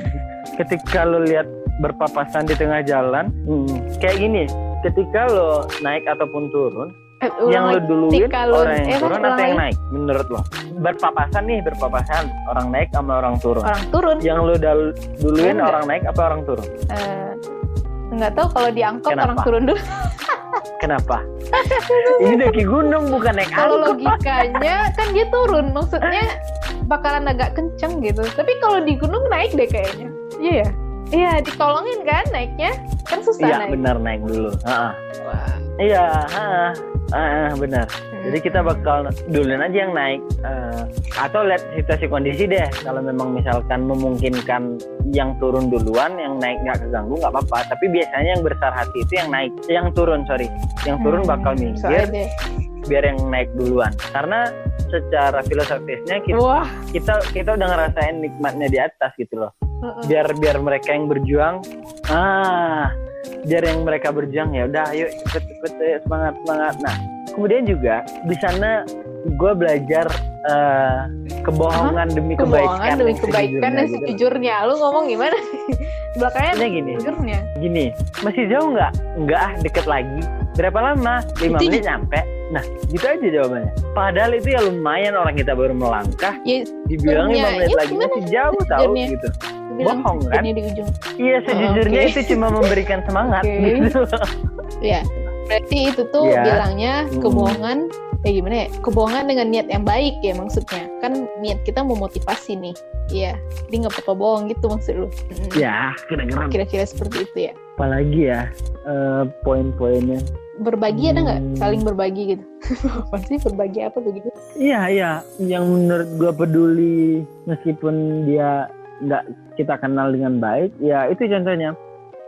Ketika lo lihat berpapasan di tengah jalan, kayak gini. Ketika lo naik ataupun turun, yang lo duluin orang yang turun atau yang naik? Menurut lo? Berpapasan orang naik sama orang turun. Orang turun. Yang lo duluin orang naik apa orang turun? Nggak tahu, kalau diangkut orang turun dulu. Kenapa? Ini daki gunung bukan naik angkot. Kalau logikanya kan dia turun, maksudnya bakalan agak kenceng gitu. Tapi kalau di gunung naik deh kayaknya. Iya ya? Iya, ditolongin kan naiknya? Kan susah naik. Iya benar, naik dulu. Iya, benar. Jadi kita bakal duluin aja yang naik, atau lihat situasi kondisi deh. Kalau memang misalkan memungkinkan yang turun duluan, yang naik nggak keganggu nggak apa-apa. Tapi biasanya yang besar hati itu yang naik, yang turun bakal minggir, biar yang naik duluan. Karena secara filosofisnya kita udah ngerasain nikmatnya di atas gitu loh. Biar mereka yang berjuang, biar yang mereka berjuang ya udah, ayo cepet semangat. Nah, kemudian juga di sana gue belajar kebohongan demi kebaikan. Demi kebaikan dan sejujurnya. Lu ngomong gimana sih? Belakangnya gini. Masih jauh nggak? Enggak, deket lagi. Berapa lama? 5 menit nyampe. Nah, gitu aja jawabannya. Padahal itu ya lumayan, orang kita baru melangkah. Dibilang 5 menit lagi masih jauh tahu gitu. Bohong kan? Iya, sejujurnya itu cuma memberikan semangat gitu. Iya. Berarti itu tuh bilangnya kebohongan gimana ya? Kebohongan dengan niat yang baik ya maksudnya. Kan niat kita memotivasi nih. Iya, dia nggak apa-apa bohong gitu maksud lu. Ya, kira-kira seperti itu ya. Apalagi ya poin-poinnya. Berbagi ada nggak? Saling berbagi gitu. Pasti berbagi apa begitu? Iya. Yang menurut gue peduli meskipun dia nggak kita kenal dengan baik. Ya itu contohnya.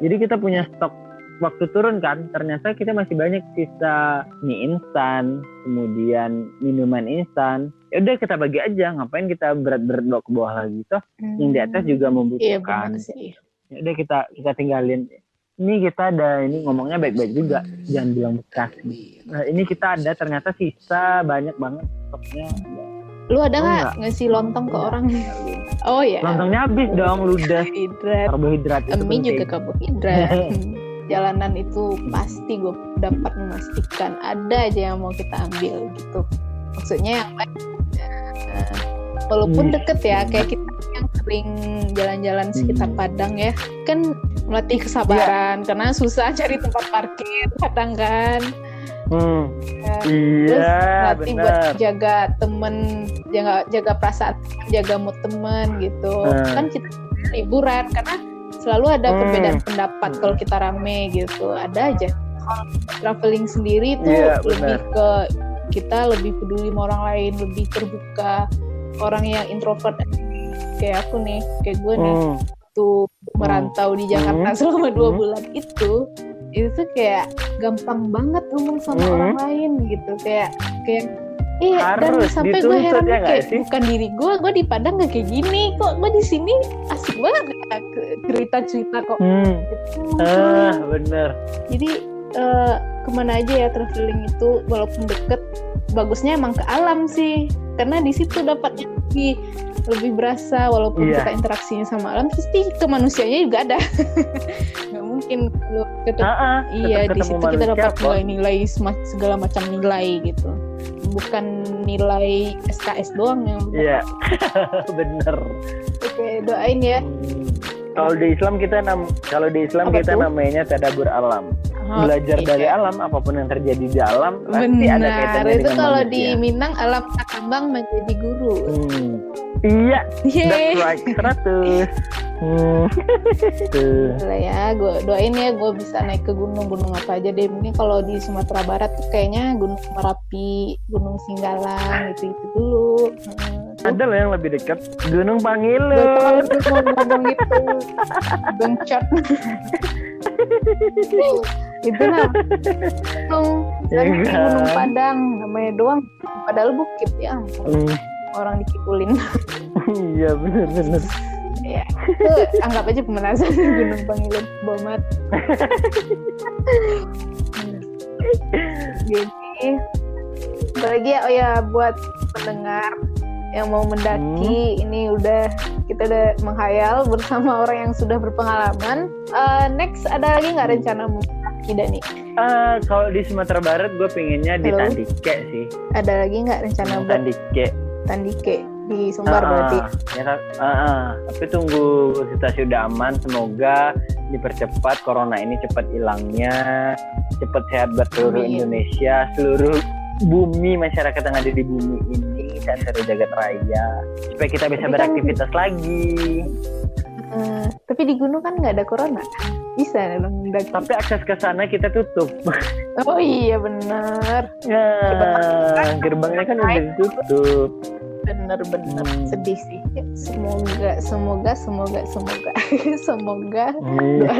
Jadi kita punya stok waktu turun kan, ternyata kita masih banyak sisa mie instan, kemudian minuman instan. Ya udah kita bagi aja, ngapain kita berat-berat bawa ke bawah lagi toh? Yang di atas juga membutuhkan. Ya udah kita tinggalin. Ini kita ada, ini ngomongnya baik-baik juga, jangan bilang bekas. Nah, ini kita ada ternyata sisa banyak banget stoknya. Lu ada nggak ngasih lontong ke orang? Oh ya. Lontongnya habis dong, ludah. Karbohidrat. Mie juga karbohidrat. Jalanan itu pasti gue dapat memastikan ada aja yang mau kita ambil gitu. Maksudnya yang lain, walaupun deket ya, kayak kita yang sering jalan-jalan sekitar Padang ya, kan melatih kesabaran karena susah cari tempat parkir kadang kan. Iya, terus buat jaga temen, jaga perasaan, jaga mood temen gitu. Kan kita liburan karena selalu ada perbedaan pendapat kalau kita rame gitu, ada aja. Traveling sendiri tuh lebih ke kita lebih peduli sama orang lain, lebih terbuka. Orang yang introvert kayak aku nih, kayak gue nih, tuh merantau di Jakarta selama 2 bulan itu tuh kayak gampang banget ngomong sama orang lain gitu, kayak dan sampai gue heran ya kayak bukan diri gue di Padang gak kayak gini, kok gue di sini asik banget ya, cerita kok. Bener. Jadi kemana aja ya traveling itu, walaupun deket, bagusnya emang ke alam sih, karena di situ dapatnya lebih berasa, walaupun kita interaksinya sama alam, pasti ke manusianya juga ada. Nggak mungkin kalau di situ kita dapat nilai segala macam nilai gitu, bukan nilai SKS doang yang bener. Oke, doain ya. Kalau di Islam kita namanya tadabbur alam. Belajar dari alam, apapun yang terjadi di alam pasti ada kaitannya itu dengan kalau manusia. di Minang alam tak kembang menjadi guru. Iya, that's right, 100. Lah ya, gue doain ya gue bisa naik ke gunung apa aja deh. Mungkin kalau di Sumatera Barat tuh kayaknya Gunung Merapi, Gunung Singgalang itu dulu. Ada loh yang lebih dekat, Gunung Pangilun. Gue tahu mau ngomong itu, bencot. Itu Gunung Padang namanya doang, padahal bukit ya. Orang dikikulin. Iya benar. Ya, itu anggap aja pemanasan Gunung Pangilun, Bomat. Jadi, apalagi ya, buat pendengar yang mau mendaki, ini kita udah menghayal bersama orang yang sudah berpengalaman. Next ada lagi nggak rencana mendaki, Dani? Kalau di Sumatera Barat gue pengennya di Tandike sih. Ada lagi nggak rencana buat Tandike di Sumbar berarti? Tapi tunggu situasi udah aman, semoga dipercepat corona ini cepat hilangnya, cepat sehat buat seluruh Indonesia, seluruh bumi, masyarakat yang ada di bumi ini dan seluruh jagat raya, supaya kita bisa beraktivitas lagi. Tapi di gunung kan nggak ada corona, bisa dong mendaki. Tapi akses ke sana kita tutup. Oh iya benar. Gerbangnya kan udah ditutup. Bener sedih sih. Semoga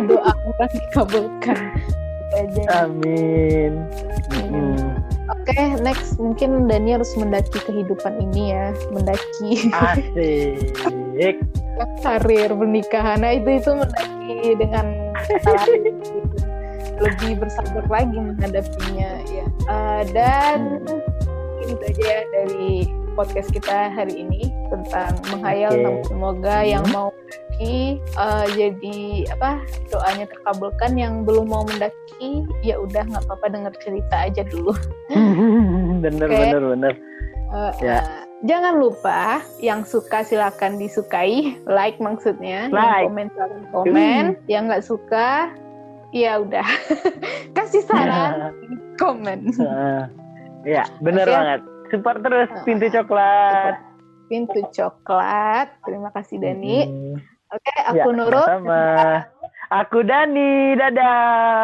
doa orang dikabulkan. Amin. Oke, next mungkin Dani harus mendaki kehidupan ini ya, mendaki. Asik. Karir pernikahan, nah itu mendaki dengan lebih bersabar lagi menghadapinya ya. Dan itu aja ya dari podcast kita hari ini tentang menghayal. Semoga yang mau mendaki jadi doanya terkabulkan, yang belum mau mendaki ya udah nggak apa-apa, dengar cerita aja dulu. bener. Jangan lupa yang suka silakan disukai, like maksudnya, yang komen, yang nggak suka ya udah kasih saran, komen. Ya bener banget. Support terus Pintu Coklat. Pintu Coklat. Terima kasih Dani. Oke, aku Nurul. Sama. Aku Dani. Dadah.